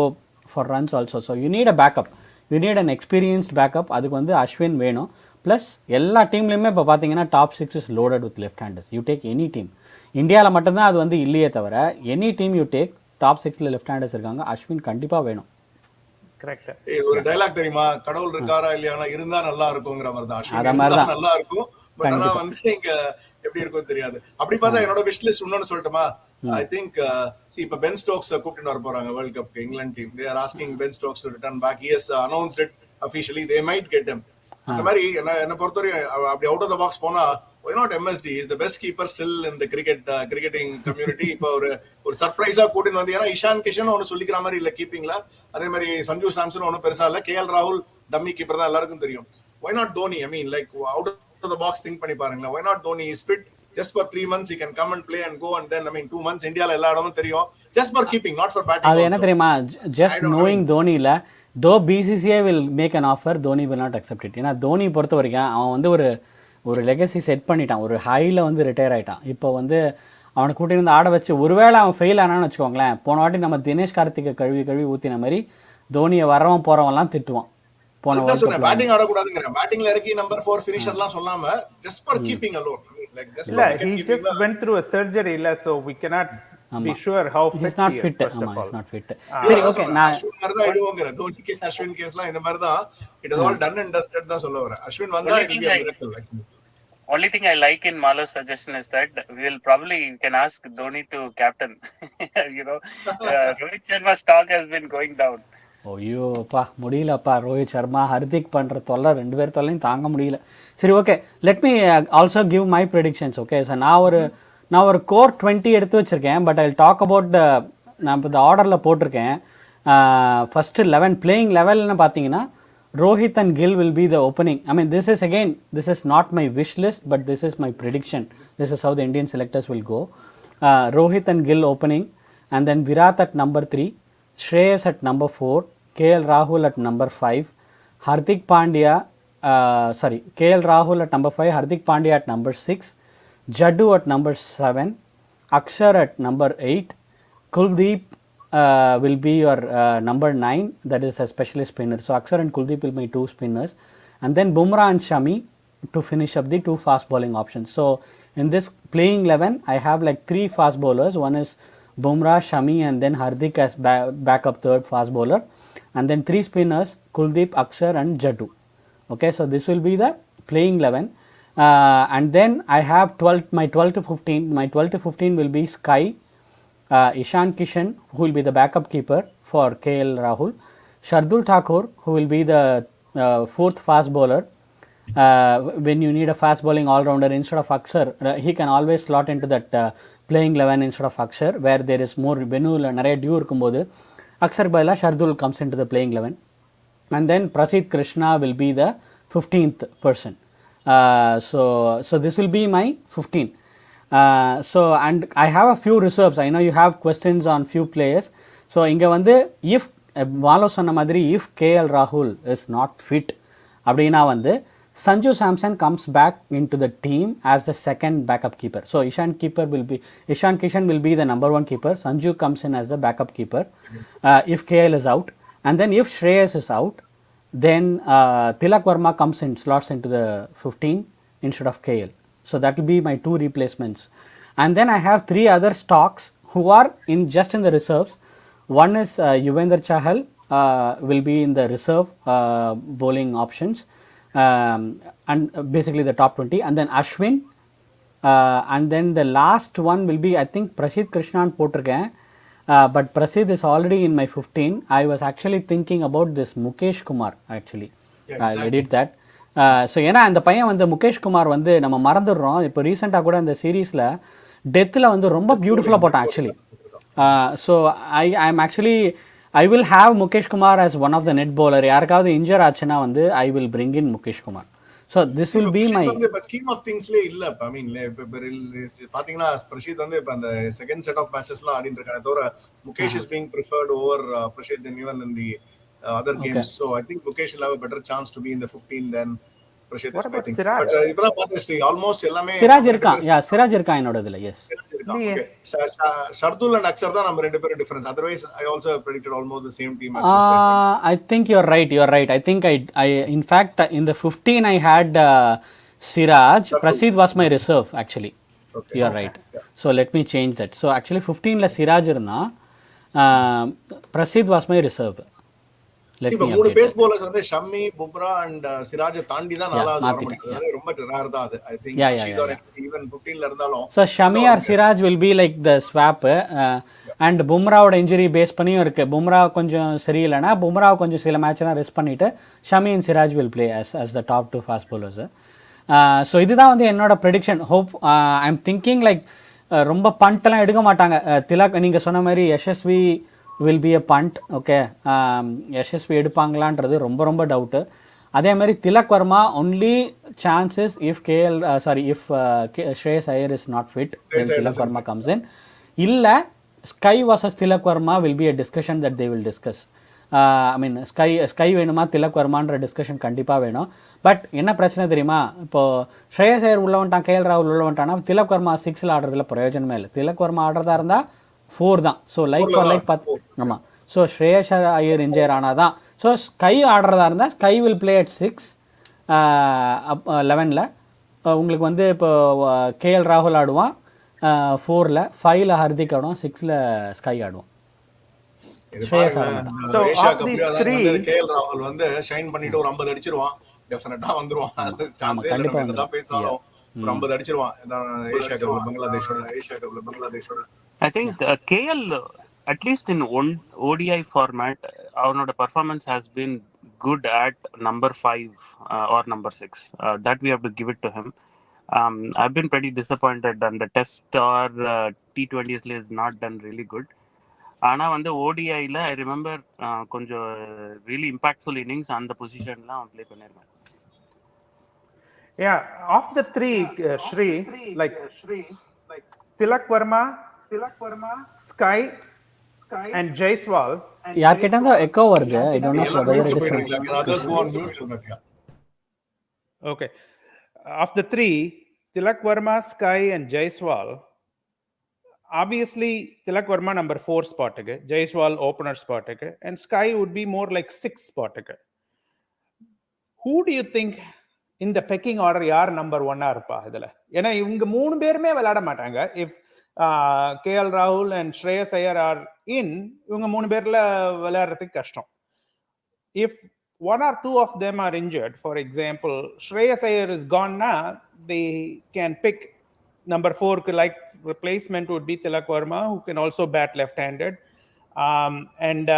for runs also. So you need a backup, you need an experienced backup. அதுக்கு வந்து அஸ்வின் வேணும். Plus எல்லா டீம்லேயுமே இப்போ பார்த்தீங்கன்னா top 6 is loaded with left handers. You take any team, இந்தியாவில் மட்டும்தான் அது வந்து இல்லையே தவிர any team you take top 6ல லெஃப்ட் ஹேண்டர்ஸ் இருக்காங்க. அஸ்வின் கண்டிப்பாக வேணும். கரெக்ட். ஒரு டைலாக் தெரியுமா, கடவுள் இருக்காரா இல்லையா, இருந்தா நல்லா இருக்குங்கிற மாதிரி தான். அஸ்வின் நல்லா இருக்கும், பட் ஆனா வந்து இங்க எப்படி இருக்கும் தெரியாது. அப்படி பார்த்தா என்னோட விஷ் லிஸ்ட் இன்னொன்னு சொல்லட்டுமா? I think இப்ப பென் ஸ்டோக்ஸ் கூப்பிட்டு வர போறாங்க world cup England team. They are asking Ben Stokes to return back. He has announced it officially. They might get him. அந்த மாதிரி என்ன பொறுத்தவரைக்கும் அப்படி அவுட் ஆஃப் த பாக்ஸ் போனா why not MSD is the best keeper still in the cricketing community. இப்போ ஒரு சர்ப்ரைஸா கூட்டிட்டு வந்து, ஏன்னா இஷான் கிஷன் ஒன்னு சொல்லிக்கிற மாதிரி இல்ல கீப்பிங்ல, அதே மாதிரி சஞ்சு சாம்சன் ஒன்னும் பெருசா இல்ல, KL ராகுல் டம்மி கீப்பர் தான் எல்லாருக்கும் தெரியும். why not Dhoni? I mean like out of the box think பண்ணி பாருங்களேன். why not Dhoni is fit just for 3 months, he can come and play and go, and then I mean 2 months Indiaல எல்லா இடமும் தெரியும், just for keeping, not for batting. அது என்ன தெரியுமா, just knowing Dhoni இல்ல, though BCCI will make an offer, Dhoni will not accept it. ஏன்னா தோனி பொறுத்த வரைக்கும் அவன் வந்து ஒரு லெகசி செட் பண்ணிட்டான், ஒரு ஹையில் வந்து ரிட்டையர் ஆகிட்டான். இப்போ வந்து அவனை கூட்டிட்டு வந்து ஆட வச்சு ஒருவேளை அவன் ஃபெயில் ஆனான்னு வச்சுக்கோங்களேன், போன வாட்டி நம்ம தினேஷ் கார்த்திகை கழுவி ஊற்றின மாதிரி தோனியை வரவன் போகிறவன்லாம் திட்டுவான். பேட்டிங் ஆடக்கூடாதுங்கற, பேட்டிங்ல இறக்கி நம்பர் 4 ஃபினிஷர்லாம் சொல்லாம just for keeping alone. I mean like just he just went through a surgery illa, so we cannot be sure how fit he's not he fit. is, first of all. He's not fit. சரி, okay, நான் அஸ்வின் மாதிரி தான் இதுங்கற, Dhoni case Ashwin கேஸ்லாம் இந்த மாதிரி தான், it is all done and dusted தான் சொல்ல வரேன். அஸ்வின் வந்தா it will be a miracle actually. Only thing I like in Mala's suggestion is that we will probably can ask Dhoni to captain. You know, Rohit Sharma's stock has been going down. ஐயோப்பா முடியலப்பா, ரோஹித் சர்மா ஹர்திக் பண்ணுற தொல்லை, 2 பேர் தொல்லையும் தாங்க முடியல. சரி, okay, let me also give my predictions. Okay sir, நான் ஒரு கோர் 20 எடுத்து வச்சுருக்கேன். பட் ஐ டாக் அபவுட் நான் இப்போ இந்த ஆர்டரில் போட்டிருக்கேன். ஃபஸ்ட்டு 11 பிளேயிங் லெவல்னு பார்த்தீங்கன்னா Rohit and Gill will be the opening. I mean this is not my wish list, but this is my prediction. This is how the Indian selectors will go. Rohit and Gill opening, and then Virat at number 3, Shreyas at number 4, KL Rahul at number 5, Hardik Pandya, KL Rahul at number 5, Hardik Pandya at number 6, Jaddu at number 7, Akshar at number 8, Kuldeep will be your number 9, that is a specialist spinner. So Akshar and Kuldeep will be 2 spinners, and then Bumrah and Shami to finish up the 2 fast bowling options. So in this playing 11, I have like 3 fast bowlers. One is Bumrah, Shami, and then Hardik as backup third fast bowler, and then 3 spinners, Kuldeep, Akshar and Jaddu. Okay, so this will be the playing 11. And then I have 12 to 15. My 12 to 15 will be Sky, Ishan Kishan, who will be the backup keeper for KL Rahul, Shardul Thakur, who will be the 4th fast bowler. When you need a fast bowling all-rounder, instead of Akshar, he can always slot into that playing 11 instead of Akshar, where there is more venue, நிறைய due இருக்கும்போது அக்ஷர் பதிலா Shardul comes into the playing 11. And then Prasidh Krishna will be the 15th person. So this will be my 15. So and I have a few reserves. I know you have questions on few players. So இங்க வந்து if வாலோ சொன்ன மாதிரி if KL Rahul is not fit அப்படின்னா வந்து Sanju Samson comes back into the team as the second backup keeper. So Ishan Kishan will be the number 1 keeper. Sanju comes in as the backup keeper if KL is out. And then if Shreyas is out, then Tilak Varma comes in, slots into the 15 instead of KL. So that will be my 2 replacements. And then I have 3 other stocks who are just in the reserves. One is Yuvendra Chahal will be in the reserve bowling options. And basically the top 20, and then Ashwin, and then the last one will be, I think, Prasidh Krishna potirken, but Prasidh is already in my 15. I was actually thinking about this Mukesh Kumar actually. Yeah, exactly. I did that. So ஏன்னா அந்த பையன் வந்து முகேஷ் குமார் வந்து நம்ம மறந்துடுறோம். இப்போ ரீசெண்டாக கூட இந்த சீரீஸில் டெத்தில் வந்து ரொம்ப பியூட்டிஃபுல்லாக போட்டான் actually. So I am actually I will have Mukesh Kumar as one of the net bowler. யாருக்காவது இன்ஜர் ஆச்சுன்னா வந்து I will bring in Mukesh Kumar. So this will be my scheme of திங்ஸ்லேயே இல்ல. ஐ மீன் பாத்தீங்கன்னா பிரஷீத் வந்து இப்ப அந்த செகண்ட் செட் ஆஃப் மேட்சஸ்லாம் ஆடிட்டு இருக்காங்க தவிர Mukesh is being preferred over Prasidh then even in the other games. So I think Mukesh will have a better chance to be in the 15 than Prasidh is I think. But இப்பதான் பார்த்தேன் almost எல்லாமே சிராஜ் இருக்கான். சிராஜ் இருக்கான் என்னோட இதுல. எஸ் ஷர்துல் அண்ட் அக்சர் தான் நம்ம ரெண்டு பேரும் difference. Otherwise I also predicted almost the same team as I think you're right. I think I in fact in the 15 I had Siraj. Prasid was my reserve actually. Okay. You're right. So let me change that. So actually 15 la Siraj irna, Prasid was my reserve. இப்போ மூணு base bowlers வந்து Shammi, Bumrah and Siraj தாண்டி தான் நாலாவது வர முடியும். அது ரொம்ப ரேர் தான் அது. ஐ திங்க் ஈவன் 15 ல இருந்தாலும் so Shami or Siraj will be like the swap. And பும்ராவோட இன்ஜுரி பேஸ் பண்ணியும் இருக்கு. பும்ரா கொஞ்சம் சரியில்லைன்னா பும்ரா கொஞ்சம் சில மேட்ச்லாம் ரெஸ்ட் பண்ணிட்டு Shami and Siraj will play as the top 2 fast bowlers. So இதுதான் வந்து என்னோட prediction. Hope I am thinking like ரொம்ப பண்ட்லாம் எடுக்க மாட்டாங்க. திலக் நீங்கள் சொன்ன மாதிரி Yashasvi will be a punt. Okay, Yashasvi எடுப்பாங்களான்றது ரொம்ப ரொம்ப டவுட்டு. அதே மாதிரி Tilak Varma only chances if Shreyas Iyer is not fit, Tilak Varma comes in. இல்லை SKY versus Tilak Varma will be a discussion that they will discuss. I mean sky வேணுமா திலக் வர்மான்ற டிஸ்கஷன் கண்டிப்பாக வேணும். பட் என்ன பிரச்சனை தெரியுமா, இப்போது ஸ்ரேயஸ் ஐயர் உள்ள வந்துட்டான், KL ராகுல் உள்ள வந்துட்டான்னா திலக் வர்மா 6ல் ஆடுறதுல பிரயோஜனமே இல்லை. திலக் வர்மா ஆடுறதா இருந்தால் 4 தான். So like for like 10. ஆமாம். ஸோ ஸ்ரேயஸ் ஐயர் இன்ஜயர் ஆனால் தான். ஸோ ஸ்கை ஆடுறதா இருந்தால் ஸ்கை வில் பிளே அட் 6 11ல். உங்களுக்கு வந்து இப்போ KL ராகுல் ஆடுவான் 4ல், 5ல் ஹர்திக் ஆடுவான், 6ல் ஸ்கை ஆடுவான். KL ராகுல் வந்து ஷைன் பண்ணிட்டு ஒரு 50 அடிச்சிருவான், டெஃபினட்டா வந்துருவான். சான்ஸே இல்ல, என்னதான் பேசினாலும் ஒரு 50 அடிச்சிருவான். ஏசியா கப்ல பங்களாதேஷோட I think KL at least in ODI format அவனோட performance has been good at number 5 or number 6. That we have to give it to him. I've been pretty disappointed and the test or T20s is not done really good. ஆனால் வந்து ஓடிஐயில் I remember கொஞ்சம் really impactful innings அந்த பொசிஷன்லாம் அவன் play பண்ணியிருக்கான். Yeah, of the three, Shri, like Tilak Verma, Sky, and Jaiswal. யார் கேட்டா echo வருது. I don't know whether it is others go on mute so that Okay. Of the three, Tilak Verma, Sky, and Jaiswal. Obviously, Tilak Verma number 4 spot, Jaiswal opener spot, and Sky would be more like 6 spot. Who do you think in the pecking order yaar number 1 இருப்பா இதுல? ஏன்னா இவங்க 3 பேருமே விளையாட மாட்டாங்க. If KL Rahul and Shreyas Iyer are in, இவங்க 3 பேர்ல விளையாடுறதுக்கு கஷ்டம். If 1 or 2 of them are injured, for example, Shreyas Iyer is gone now, they can pick number 4 like replacement would be Tilak Verma, who can also bat left-handed, and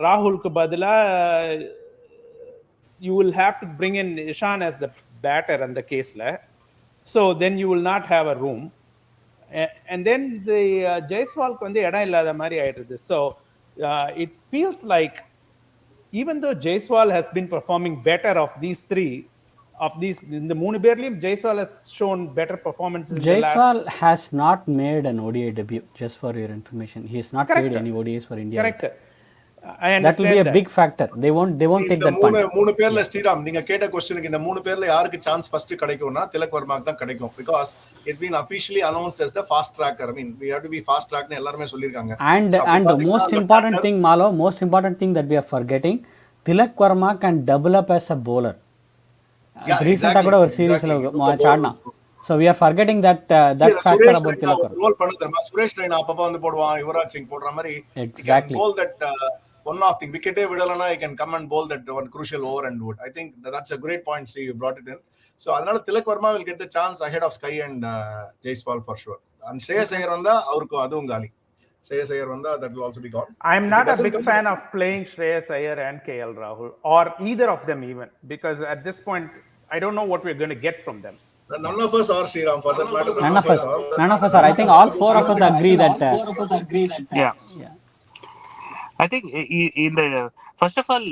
Rahul ku badala you will have to bring in Ishan as the batter in the case la, so then you will not have a room, and then the Jaiswal ku வந்து இடம் இல்லாத மாதிரி ஆயிடுது. So it feels like even though Jaiswal has been performing better of these three, of these in the மூணு பேர்லயும் Jaiswal has shown better performances. Jaiswal has not made an ODI debut, just for your information. He has not played any ODIs for India. Correct. I understand. That will be a big factor. They won't take that point. மூணு பேர்ல ஸ்ரீராம் நீங்க கேட்ட क्वेश्चनக்கு இந்த மூணு பேர்ல யாருக்கு chance first கிடைக்கும்னா திலக் வர்மாக்கு தான் கிடைக்கும். because it's been officially announced as the fast tracker. I mean, we have to be fast track னு எல்லாரும் சொல்லிருக்காங்க. And most important thing Malo, most important thing that we are forgetting, Tilak Verma can double up as a bowler. Recently கூட ஒரு சீரிஸ்ல ஆடினா. So we are forgetting that factor about Tilak Verma. Roll பண்ணுதமா சுரேஷ் ரெய்னா அப்பப்ப வந்து போடுவான், யுவராஜ் சிங் போடுற மாதிரி. Exactly. Bowl that one of thing wicket விடலனா he can come and bowl that one crucial over and do it. I think that's a great point, Steve, you brought it in. So அதனால Tilak Verma will get the chance ahead of Sky and Jaiswal for sure. And Shreyas Iyer வந்தா அவருக்கு அதுவும் காலி. Shreyas Iyer வந்தா that will also be gone. I'm not a big fan of playing Shreyas Iyer and KL Rahul or either of them even, because at this point I don't know what we're going to get from them. None of us are Sriram for that matter. None of us are. I think all four of us agree that. Yeah. Yeah. I think in the first of all,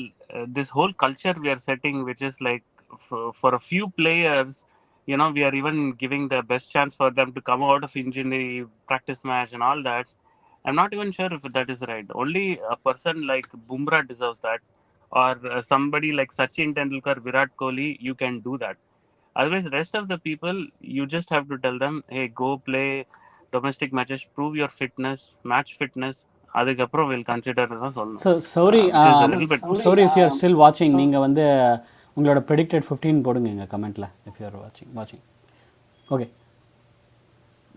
this whole culture we are setting, which is like for a few players, we are even giving the best chance for them to come out of injury, practice match, and all that. I'm not even sure if that is right. Only a person like Bumrah deserves that, or somebody like Sachin Tendulkar, Virat Kohli, you can do that. Otherwise, rest of the people, you just have to tell them, hey, go play domestic matches, prove your fitness, match fitness. அதுக்கப்புறம் will consider தான் சொல்லணும். So sorry, Which is a little bit. sorry if you are still watching. நீங்க வந்து உங்களோட predicted 15 போடுங்க எங்க கமெண்ட்ல if you are watching. Okay.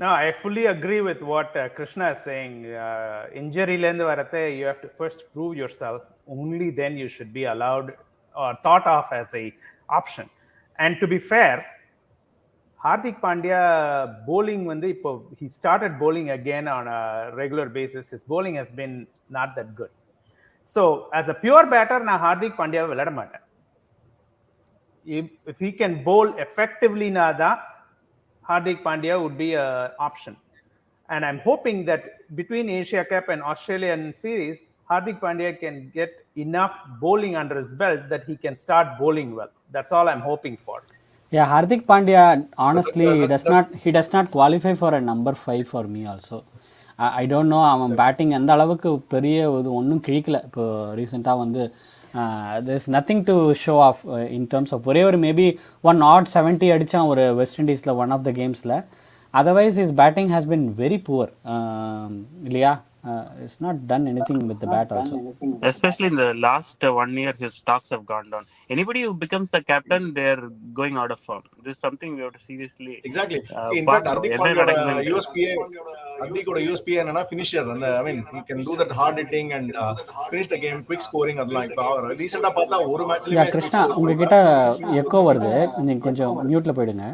No, I fully agree with what Krishna is saying. Injury lendu varathe, you have to first prove yourself. Only then you should be allowed or thought of as a option. And to be fair, Hardik Pandya bowling he started bowling again on a regular basis. His bowling has been not that good. So as a pure batter, na Hardik Pandya vilada maata. If he can bowl effectively na da, Hardik Pandya would be an option. And I'm hoping that between Asia Cup and Australian series, Hardik Pandya can get enough bowling under his belt that he can start bowling well. That's all I'm hoping for. Yeah, Hardik Pandya, honestly, he does not qualify for a number 5 for me also. I don't know, அவன் batting எந்த அளவுக்கு பெரிய ஒன்றும் கிழிக்கல இப்போ ரீசெண்டாக வந்து there's nothing to show off in terms of ஒரே ஒரு மேபி ஒன் நாட் 70 அடித்தான் ஒரு வெஸ்ட் இண்டீஸில் ஒன் ஆஃப் த கேம்ஸில். Otherwise, his batting has been very poor. இல்லையா? It's not done anything with the bat also. Especially in the last 1 year, his stocks have gone down. Anybody who becomes the captain, they're going out of form. This is something we have to seriously. Exactly. See, in fact, Hardik Pandya's USP என்னன்னா finisher. I mean, he can do that hard hitting and finish the game, quick scoring. அதெல்லாம் இப்போ ரீசெண்டாக பார்த்தா ஒரு மேட்ச்லயே. கிருஷ்ணா உங்ககிட்ட echo வருது, நீங்கள் கொஞ்சம் மியூட்ல போயிடுங்க.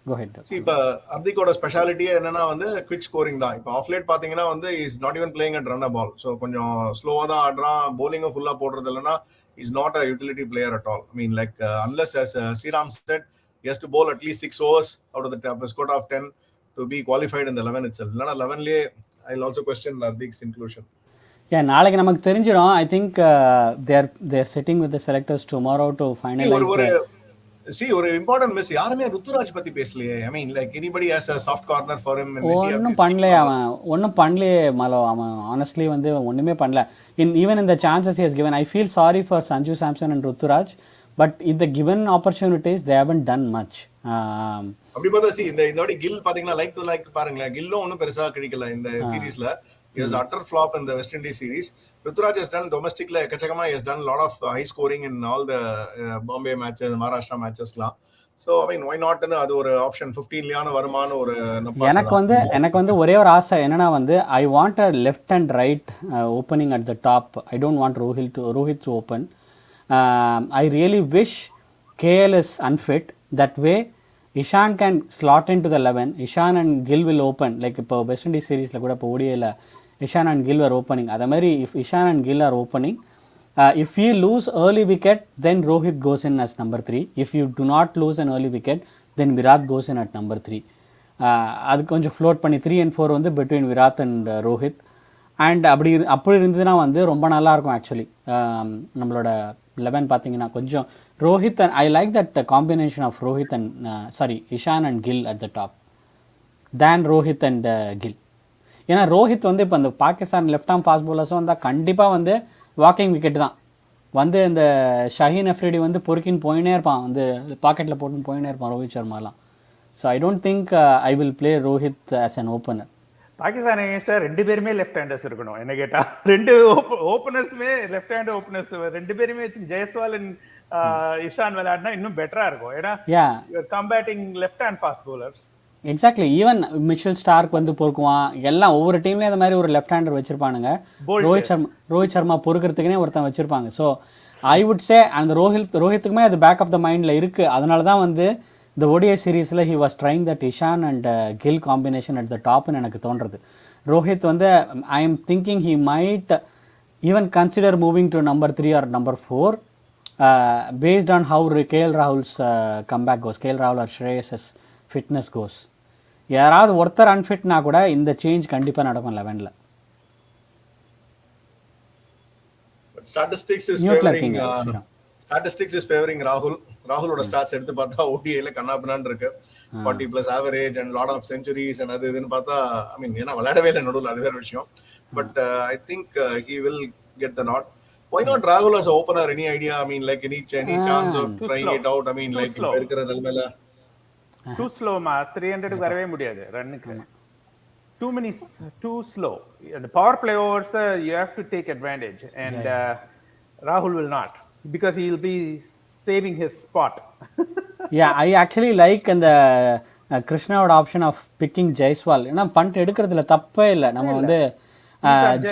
Go ahead. See, இப்போ ஹர்திக்கோட ஸ்பெஷாலிட்டியே என்னன்னா வந்து குவிக் ஸ்கோரிங் தான். இப்போ ஆஃப் லேட் பாத்தீங்கன்னா வந்து is not even playing at run a ball. So கொஞ்சம் ஸ்லோவா தான் ஆடுறான், bowling ஃபுல்லா போடுறது இல்லைன்னா is not a utility player at all. I mean like unless as Sriram said, he has to bowl at least 6 overs out of the squad of 10 to be qualified in the 11 itself. இல்லைன்னா 11லயே I'll also question Hardik's inclusion. நாளைக்கு நமக்கு தெரிஞ்சிடும். I think they are sitting with the selectors tomorrow to finalize. ஒரு important miss. யாருமே ருத்துராஜ் பத்தி பேசலையே. I mean like anybody has a soft corner for him in India. ஒன்னும் பண்ணலையே மலோ. அவன் honestly வந்து ஒண்ணுமே பண்ணல. Even in the chances he has given, I feel sorry for Sanju Samson and Ruturaj, but in the given opportunities they haven't done much. அப்படி பார்த்தா இந்த வாட்டி கில் பாத்தீங்கன்னா லைக் டு லைக் பாருங்களேன், கில்லும் ஒன்னும் பெருசா கிடைக்கல இந்த சீரீஸ்ல. He was utter flop in the West Indies series. Ruturaj has done domestically ekachakama. He has done a lot of high scoring in all the Bombay matches, Maharashtra matches la. So I mean, why not adu ஒரு option 15 லியான வருமான ஒரு எனக்கு வந்து ஒரே ஒரு ஆசை என்னன்னா வந்து I want a left and right opening at the top. I don't want Rohit to open. I really wish KL is unfit. That way Ishan can slot into the 11. Ishan and Gill will open. Like இப்போ West Indies series கூட இப்போ ODIல Ishan and Gill are opening. அதே மாதிரி if Ishan and Gill are opening, if we lose early wicket, then Rohit goes in as number 3. If you do not lose an early wicket, then Virat goes in at number 3. அது கொஞ்சம் float பண்ணி 3 and 4 வந்து between Virat and Rohit. And அப்படி இருந்ததுன்னா வந்து ரொம்ப நல்லாயிருக்கும் actually. நம்மளோட 11 பார்த்தீங்கன்னா கொஞ்சம் Rohit and I like that combination of Rohit and Ishan and Gill at the top than Rohit and Gill. ஏன்னா ரோஹித் வந்து இப்போ அந்த பாகிஸ்தான் லெஃப்ட் ஆர்ம் ஃபாஸ்ட் பவுலர்ஸும் வந்தால் கண்டிப்பாக வந்து வாக்கிங் விக்கெட் தான். வந்து இந்த ஷஹீன் அஃப்ரிடி வந்து பொறுக்கின்னு போயினே இருப்பான், வந்து பாக்கெட்டில் போட்டுன்னு போயினே இருப்பான் ரோஹித் சர்மாலாம். So I don't think I will play Rohit as an opener. Pakistan அகேன்ஸ்டா 2 பேருமே லெஃப்ட் ஹேண்டர்ஸ் இருக்கணும் என்ன கேட்டா. 2 ஓபனர்ஸ்மே லெஃப்ட் ஹேண்ட் ஓபனர்ஸ் 2 பேருமே வச்சு ஜெயஸ்வால் அண்ட் இஷான் விளையாடினா இன்னும் பெட்டரா இருக்கும். ஏன்னா combating left hand fast bowlers. Exactly. Even Mitchell Stark வந்து பொறுக்குவான். எல்லாம் ஒவ்வொரு டீம்லேயும் இந்த மாதிரி ஒரு லெஃப்ட் ஹேண்டர் வச்சிருப்பானுங்க. ரோஹித் சர்மா பொறுக்கிறதுக்குனே ஒருத்தன் வச்சிருப்பாங்க. ஸோ ஐ வுட் சே அந்த ரோஹித்துக்குமே அது பேக் ஆஃப் த மைண்டில் இருக்குது. அதனால தான் வந்து இந்த ODI சீரீஸில் he was trying that Ishan and Gill combination at the டாப்னு எனக்கு தோன்றது. ரோஹித் வந்து I am thinking he might even consider moving to number 3 or number 4 based on how KL Rahul's comeback goes, KL Rahul or Shreyas's fitness goes. யாராவது ஒருத்தர் அன்ஃபிட்னா கூட இந்த change கண்டிப்பாக நடக்கும் 11ல். ஸ்டாட்டிஸ்டிக்ஸ் இஸ் ஃபேவரிங் ராகுல். ராகுலோட ஸ்டாட்ஸ் எடுத்து பார்த்தா ஓடிஐல கண்ணாபின்னான்னு இருக்கு. 40+ average and lot of centuries and அது இதுன்னு பார்த்தா ஐ மீன் ஏன்னா விளையாடவே இல்லை நடுவில், அது வேற விஷயம். But I think he will get the not. Why not Rahul as an opener? Any idea? I mean, like any chance of trying it out? I mean, like இருக்கிற நிலைமையில too slow ma 300 க்கு வரவே முடியாது ரன்னுக்கு. Too slow. The power play overs you have to take advantage, and Rahul will not, because he will be saving his spot. Yeah, I actually like அந்த கிருஷ்ணாவோட option of picking Jaiswal. ஏன்னா fund எடுக்கிறதுல தப்பே இல்லை. நம்ம வந்து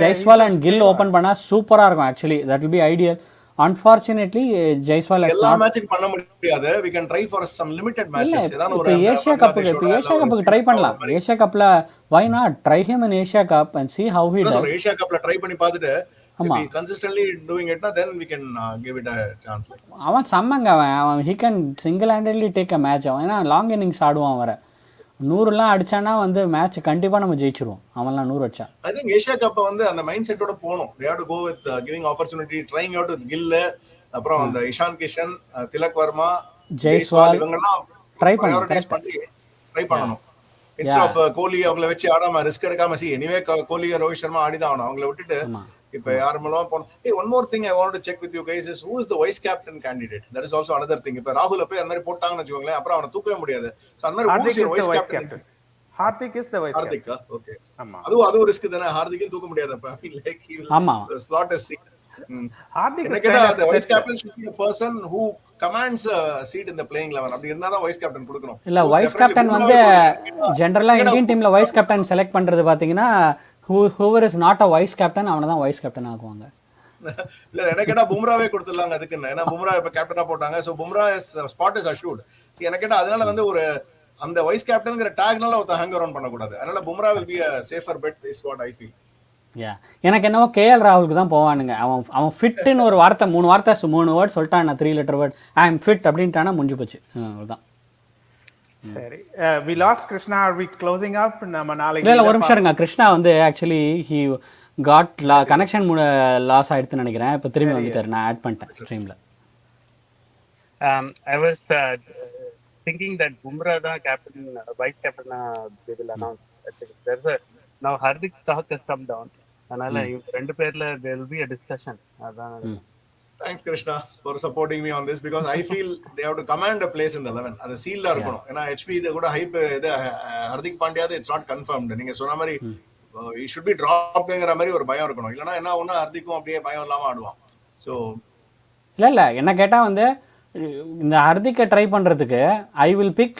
ஜெய்ஸ்வால் அண்ட் கில் ஓபன் பண்ணா சூப்பரா இருக்கும். Actually that will be ideal. Unfortunately, Jaiswal எல்லா மேட்சுக்கு பண்ண முடியாது. We can try for some limited matches. ஏதாவது ஒரு ஏசியா கப்புக்கு ட்ரை பண்ணலாம். ஏசியா கப்ல why not try him in Asia Cup and see how he does. Asia கப்ல ட்ரை பண்ணி பார்த்துட்டு if he consistently doing it then we can give it a chance. அவன் சம்மங்க, அவன் he can single handedly take a match. அவன் ஏன்னா long innings ஆடுவான். வர 100லாம் அடிச்சானா வந்து மேட்ச் கண்டிப்பா நம்ம ஜெயிச்சிருவோம். அவன்லாம் 100 அடிச்சா. I think ஏசியா கப் வந்து அந்த மைண்ட் செட்டோட போணும். They have to go with giving opportunity, trying out with Gill, அப்புறம் அந்த இஷான் கிஷன், திலக் வர்மா, ஜெய்ஸ்வால் இவங்கலாம் ட்ரை பண்ணணும். Instead of கோலி அவங்கள வச்சு ஆடாம ரிஸ்க் எடுக்காம எனிவே கோலி ரோஹித் சர்மா ஆடிதான் ஆகணும். அவங்கள விட்டுட்டு இப்ப யாருமெல்லாம் போனோம். One more thing I wanted to check with you guys is who is the vice captain candidate? That is also another thing. இப்ப ராகுல போய் அந்த மாதிரி போட்டாங்கன்னு வெச்சுக்கோங்களேன், அப்புறம் அவனை தூக்கவே முடியாது. சோ அந்த மாதிரி who is the vice captain? Hardik is the vice captain. Hardik, okay. அது ஒரு ரிஸ்க் தானே. ஹார்திக்கும் தூக்க முடியாது. அப்ப I mean like he will slot a seat. Hardik is the vice captain should be the person who commands a seat in the playing 11. அப்படி இருந்தா தான் vice captain கொடுக்கணும். இல்ல வைஸ் கேப்டன் வந்து ஜெனரலா இந்தியன் டீம்ல வைஸ் கேப்டன் செலக்ட் பண்றது பாத்தீங்கன்னா whoever is not a vice captain அவனை தான் வைஸ் கேப்டன் ஆக்குவாங்க. இல்ல எனக்கு கேட்டா பும்ராவே கொடுத்துடலாங்க அதுக்கு. ஏன்னா பும்ரா இப்ப கேப்டனா போட்டாங்க. So Bumrah spot is assured. எனக்கு கேட்டா அதனால வந்து ஒரு அந்த வைஸ் கேப்டன்ங்கற டாக்னால ஒருத்த ஹேங் அரவுண்ட் பண்ண கூடாது. அதனால Bumrah will be a safer bet is what I feel. எனக்கு என்னவோ கேஎல் ராகுலுக்கு தான் போவானுங்க. அவன் ஃபிட்னு ஒரு வார்த்தை 3 வேர்ட் சொல்லிட்டான். 3 letter word I am fit அப்படின்ட்டானா முடிஞ்சு போச்சு. அவ்வளவுதான். சரி, we lost Krishna. Are we closing up? நம்ம நாளைக்கு இல்ல ஒரு நிமிஷம் இருங்க. கிருஷ்ணா வந்து actually he got connection loss ஆயிடுச்சுன்னு நினைக்கிறேன். இப்போ திரும்பி வந்துட்டாரு. நான் ஆட் பண்ணிட்டேன் ஸ்ட்ரீம்ல. I was thinking that Bumrah da captain, vice captain they will announce. I think there's a now Hardik stock has come down. அதனால ரெண்டு பேர்ல there will be a discussion. அதான். Thanks Krishna for supporting me on this, because I feel they have to command a place in the 11. அது சீல்டா இருக்கணும். ஏன்னா HP இது கூட hype இது Hardik Pandya it's not confirmed. நீங்க சொன்ன மாதிரி he should be droppedங்கற மாதிரி ஒரு பயம் இருக்கணும். இல்லனா என்ன ஒண்ணு ஹர்திக்கும் அப்படியே பயம் இல்லாம ஆடுவான். சோ இல்ல என்ன கேட்டா வந்து இந்த ஹர்திக்கை ட்ரை பண்றதுக்கு I will pick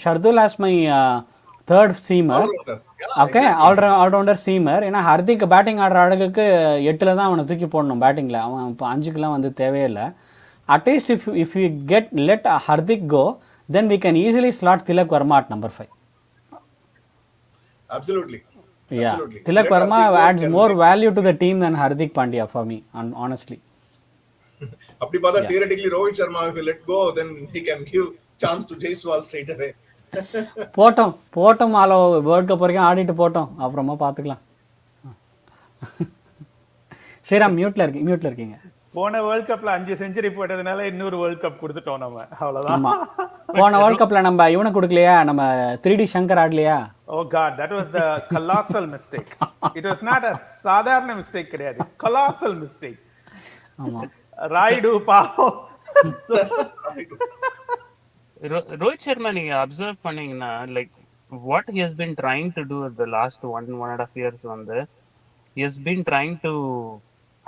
Shardul as my third seamer. Okay, allrounder seamer. ஏன்னா ஹர்திக் பேட்டிங் ஆடுற அழகுக்கு 8ல் தான் அவனை தூக்கி போடணும் பேட்டிங்கில். அவன் இப்போ 5க்குலாம் வந்து தேவையே இல்லை. At least if you let Hardik go then we can easily slot Tilak Verma at number 5. Absolutely. Yeah, Tilak Verma adds more value to the team than Hardik Pandya for me, honestly. அப்படி பார்த்தா theoretically Rohit Sharma if you let go then he can give chance to Jaiswal straight away. போட்டோம் ஆலோ world cup வரைக்கும் ஆடிட்டு போட்டோம், அப்புறமா பார்த்துக்கலாம். ஸ்ரீராம் மியூட்ல இருக்கீங்க. போன வேர்ல்ட் கப்ல 5 செஞ்சுரி போட்டதுனால இன்னொரு வேர்ல்ட் கப் கொடுத்துட்டோம் நம்ம, அவ்வளவுதான். போன வேர்ல்ட் கப்ல நம்ம இவனை கொடுக்கலையா, நம்ம 3D சங்கர் ஆடலையா? Oh god, that was the colossal mistake. It was not a சாதாரண மிஸ்டேக் கிடையாது, colossal mistake. ஆமா, ராய்டு பாவோ. Rohit Sharma நீங்க அப்சர்வ் பண்ணீங்கன்னா like what he has been trying to do the last 1.5 years வந்து he has been trying to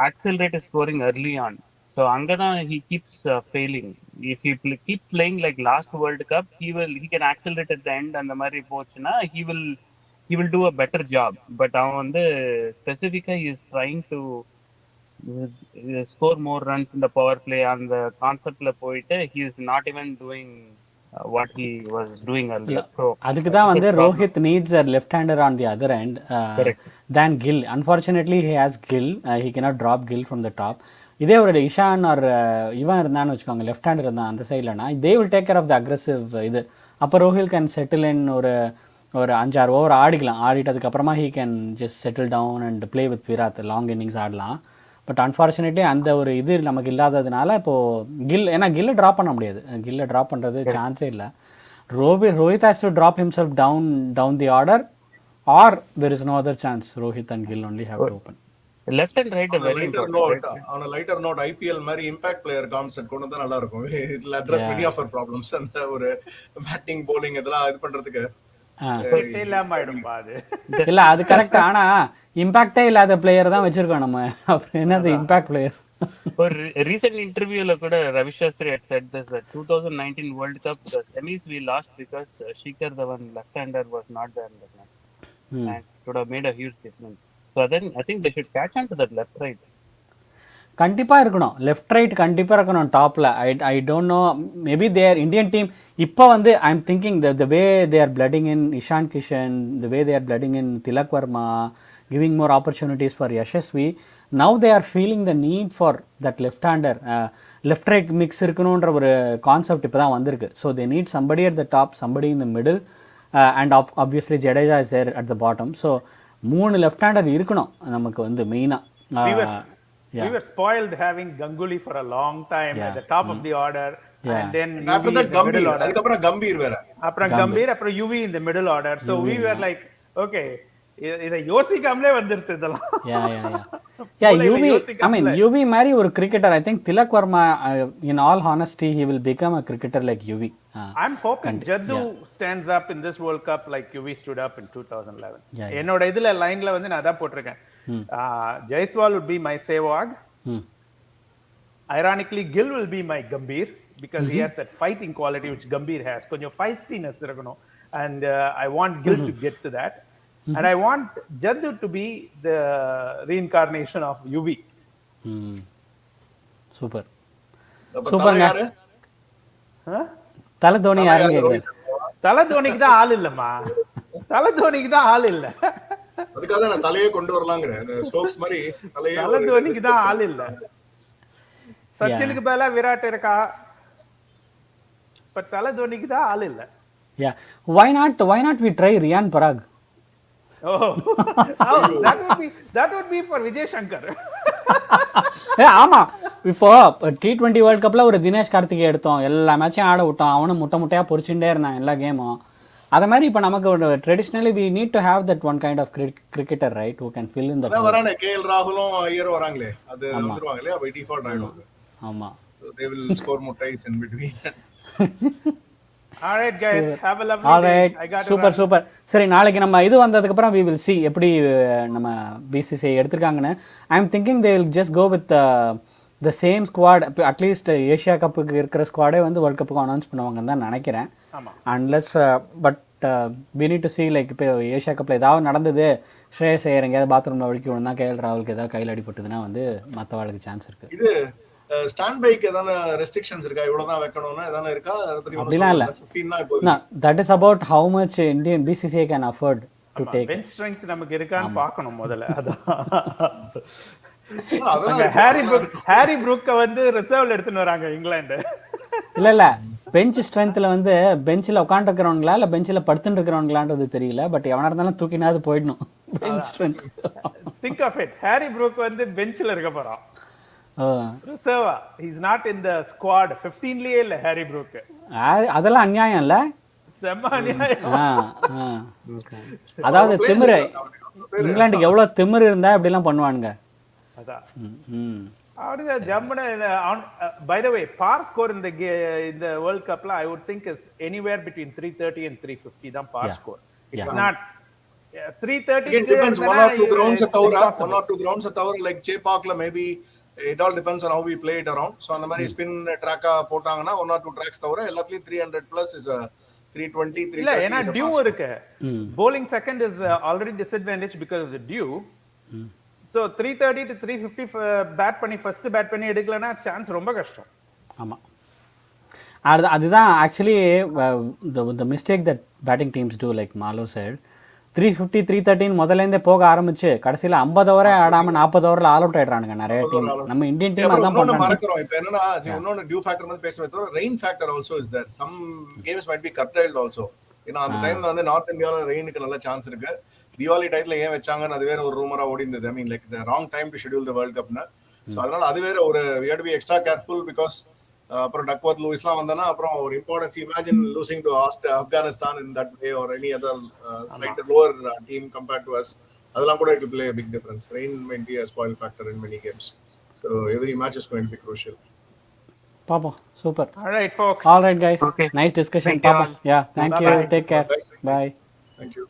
accelerate his scoring early on. So angana he keeps failing. If he keeps playing like last World Cup, he can accelerate at the end and the mari pochna he will do a better job. But avan vandu specifically he is trying to score more runs in the power play on the concept la poite he is not even doing what he was doing earlier. So adukku da vandu Rohit needs a left hander on the other end than Gill. Unfortunately he has Gill, he cannot drop Gill from the top. இதே ஒரு Ishan R இவன் இருந்தான்னு வச்சுக்கோங்க, left hand இருந்தான் அந்த சைட்லனா, they will take care of the aggressive இது. அப்போ ரோஹில் கேன் செட்டில் இன் ஒரு 5-6 ஓவர் ஆடிக்கலாம். ஆடிட்டு அதுக்கப்புறமா he can just settle down and play with Virat, long innings ஆடலாம். பட் அன்ஃபார்ச்சுனேட்லி அந்த ஒரு இது நமக்கு இல்லாததுனால இப்போது ஏன்னா கில்லை ட்ராப் பண்ண முடியாது, கில்லை ட்ராப் பண்ணுறது சான்ஸே இல்லை. Rohit has to drop himself down the order, or there is no other chance. Rohit and Gill only have to open. Left and right very important. On a lighter note, IPL மாதிரி இம்பாக்ட் பிளேயர் கான்செப்ட் கொண்டு வந்தா நல்லா இருக்கும். It will address many of our problems. அந்த ஒரு batting bowling இதெல்லாம் இது பண்றதுக்கு இல்லாம ஆயிடும் பாது. இல்ல அது கரெக்ட். ஆனா இம்பாக்டே இல்லாத பிளேயர் தான் வச்சிருக்கோம் நம்ம. அப்புறம் என்னது இம்பாக்ட் பிளேயர்? ஒரு ரீசன்ட் இன்டர்வியூல கூட Ravi Shastri had said this, that 2019 World Cup the semis we lost because Shikhar Dhawan left hander was not there in the match, and it would have made a huge difference. So then I think they should catch on to that left right. கண்டிப்பாக இருக்கணும், left right கண்டிப்பாக இருக்கணும் டாப்பில். I don't know, maybe their Indian team இப்போ வந்து I am thinking the way they are blooding in Ishan Kishan, the way they are blooding in Tilak Varma, giving more opportunities for Yashasvi. Now they are feeling the need for that left-hander. Left-right mix இருக்கணுன்ற ஒரு concept இப்போ தான் வந்திருக்கு. So they need somebody at the top, somebody in the middle, and obviously Jadeja is there at the bottom. So 3 left-hander இருக்கணும் நமக்கு வந்து மெயினாக. We were spoiled having Ganguly for a long time at the top of the order, and then after that Gambhir, அதுக்கப்புறம் கம்பீர் வேற, அப்புறம் கம்பீர், அப்புறம் UV in the middle order. So we were like, okay, இதை யோசிக்காமலே வந்துருது இதெல்லாம். யுவி மாதிரி ஒரு cricketer, I think Tilak Varma, in all honesty he will become a cricketer like Yuvi. I'm hoping Jaddu stands up in this World Cup like Yuvi stood up in 2011. என்னோட இதுல லைன்ல வந்து நான் அதான் போட்டிருக்கேன். Jaiswal would be my Sehwag. Ironically, Gill will be my Gambhir because he has that fighting quality which Gambhir has. கொஞ்சம் feistiness இருக்கணும், and I want Gill to get to that. And I want Jaddu to be the reincarnation of Yuvi. Super. Super. யாரு? தல தோனி யாருங்க? தல தோனிக்கு தான் ஆள் இல்லம்மா, தல தோனிக்கு தான் ஆள் இல்ல. அதுக்காக நான் தலையே கொண்டு வரலாம்ங்கறேன். ஸ்டோக்ஸ் மாதிரி தல தோனிக்கு தான் ஆள் இல்ல. சச்சினுக்கு பதிலா விராட் இருக்கா, பட் தல தோனிக்கு தான் ஆள் இல்ல. Yeah. Why not we try Riyan Parag? Oh, that would be for Vijay Shankar. ஆமா, இப்போ T20 வேர்ல்ட் கப்ல ஒரு தினேஷ் கார்த்திகை எடுத்தோம், எல்லா மேட்சும் ஆட விட்டோம், அவனும் முட்டையா பொறிச்சுட்டே இருந்தான் எல்லா கேமும். அத மாதிரி இப்போ நமக்கு ஒரு traditionally we need to have that one kind of cricketer, right, who can fill in the role. வரானே KL ராகுலும் ஐயரும் வராங்களே, அது வந்துருவாங்களே, பை டிஃபால்ட் ஆயிடும். ஆமா, so they will score muttais in between. All right guys, have a lovely day. I got super. சரி, நாளைக்கு நம்ம இது வந்ததுக்கு அப்புறம் we will see எப்படி நம்ம BCCI எடுத்துருக்காங்கன்னு. I am thinking they will just go with the same squad. At least Asia கப்புக்கு இருக்கிற ஸ்குவாடே வந்து வேர்ல்ட் கப்புக்கு அனௌன்ஸ் பண்ணுவாங்கன்னு தான் நினைக்கிறேன். Unless but we need to see, like இப்போ ஏஷியா கப்பில் ஏதாவது நடந்தது, ஸ்ரேயஸ் ஐயர் எங்கேயாவது பாத்ரூமில் ஒழுக்கி விழுந்தா, கேஎல் ராகுலுக்கு ஏதாவது கையில் அடிபட்டுதுன்னா வந்து மற்றவாளுக்கு சான்ஸ் இருக்கு. இது ஸ்டாண்ட் பைக்கு ஏதாவது ரெஸ்ட்ரிக்ஷன்ஸ் இருக்கா, இவ்வளவுதான் வைக்கணும்னு ஏதாவது இருக்கா? அதை பத்தி அப்படிலாம் இல்ல. 15 தான் இப்போ. That is about how much Indian BCCI can afford to take. Bench strength நமக்கு இருக்கான்னு பார்க்கணும் முதல்ல. அதான் ஹாரி ப்ரூக்க வந்து ரிசர்வ்ல எடுத்துட்டு வராங்க இங்கிலாந்து. இல்ல பெஞ்ச் ஸ்ட்ரென்த்ல வந்து பெஞ்சில் உட்காந்துருக்கிறவங்களா இல்ல பெஞ்சில் படுத்துட்டு இருக்கிறவங்களான்றது தெரியல, பட் எவனா இருந்தாலும் தூக்கினாது போயிடணும். Bench strength. Think of it, Harry Brook வந்து பெஞ்சில் இருக்க போறான். ரிசர்வா, he is not in the squad. 15லயே இல்ல ஹாரி ப்ரூக். அதெல்லாம் அநியாயம் இல்ல, செம்ம அநியாயம். அதாவது திமிரு, இங்கிலாந்துக்கு எவ்வளவு திமிரு இருந்தா இப்படி எல்லாம் பண்ணுவானுங்க. அதான் அப்படியே ஜம்முன. By the way, par score in the World Cup I would think is anywhere between 330 and 350 தான் par score. It's not 330. It depends, one or two grounds தவிர like Chepaakல maybe it all depends on how we play it around. So அந்த மாதிரி spin ட்ராக்கா போட்டாங்கன்னா 1 or 2 tracks தவிர எல்லாத்துலயும் 300 plus is a 320 330. இல்ல, ஏனா due இருக்கு. bowling second is already disadvantage because of the dew. So 330 to 350 bad பண்ணி first bad பண்ணி எடுக்கலனா சான்ஸ் ரொம்ப கஷ்டம். ஆமா, அதுதான் actually the mistake that batting teams do, like Malo said. 350 330 முதல்லேருந்தே போக ஆரம்பிச்சு கடைசியில் 50 ஓவரே ஆடாமல் 40 ஓவரில் ஆல் அவுட் ஆயிடுறானுங்க நிறைய டீம். நம்ம இந்தியன் டீம் அதான் இன்னொன்னு பண்ணுறாங்க. மறக்கிறோம். இப்போ என்னன்னா இன்னொன்னு டியூ ஃபேக்டர் வந்து பேசுறது rain factor also is there. Some games might be curtailed also. ஏன்னா அந்த டைம்ல வந்து நார்த் இந்தியாவில் ரெயினுக்கு நல்ல சான்ஸ் இருக்கு. தீபாவளி டைத்துல ஏன் வச்சாங்கன்னு அது வேற ஒரு ரூமரா ஓடி இருந்தது. I mean like wrong time to schedule the world கப்னு. ஸோ அதனால அது வேற ஒரு we had to be extra careful because அப்புறம் டக்வர்த் லூயிஸ்லாம் வந்தனா அப்புறம் ஒரு importance. Imagine losing to Afghanistan in that way or any other slight lower team compared to us. அதெல்லாம் கூட it will play a big difference. Rain might be a spoil factor in many games. So every match is going to be crucial. பாப்போம். Super. All right, folks. All right, guys. Okay. Nice discussion. Thank you பாப்போம். all. Yeah, thank you. Bye-bye. Take care. Bye. Bye. Thank you.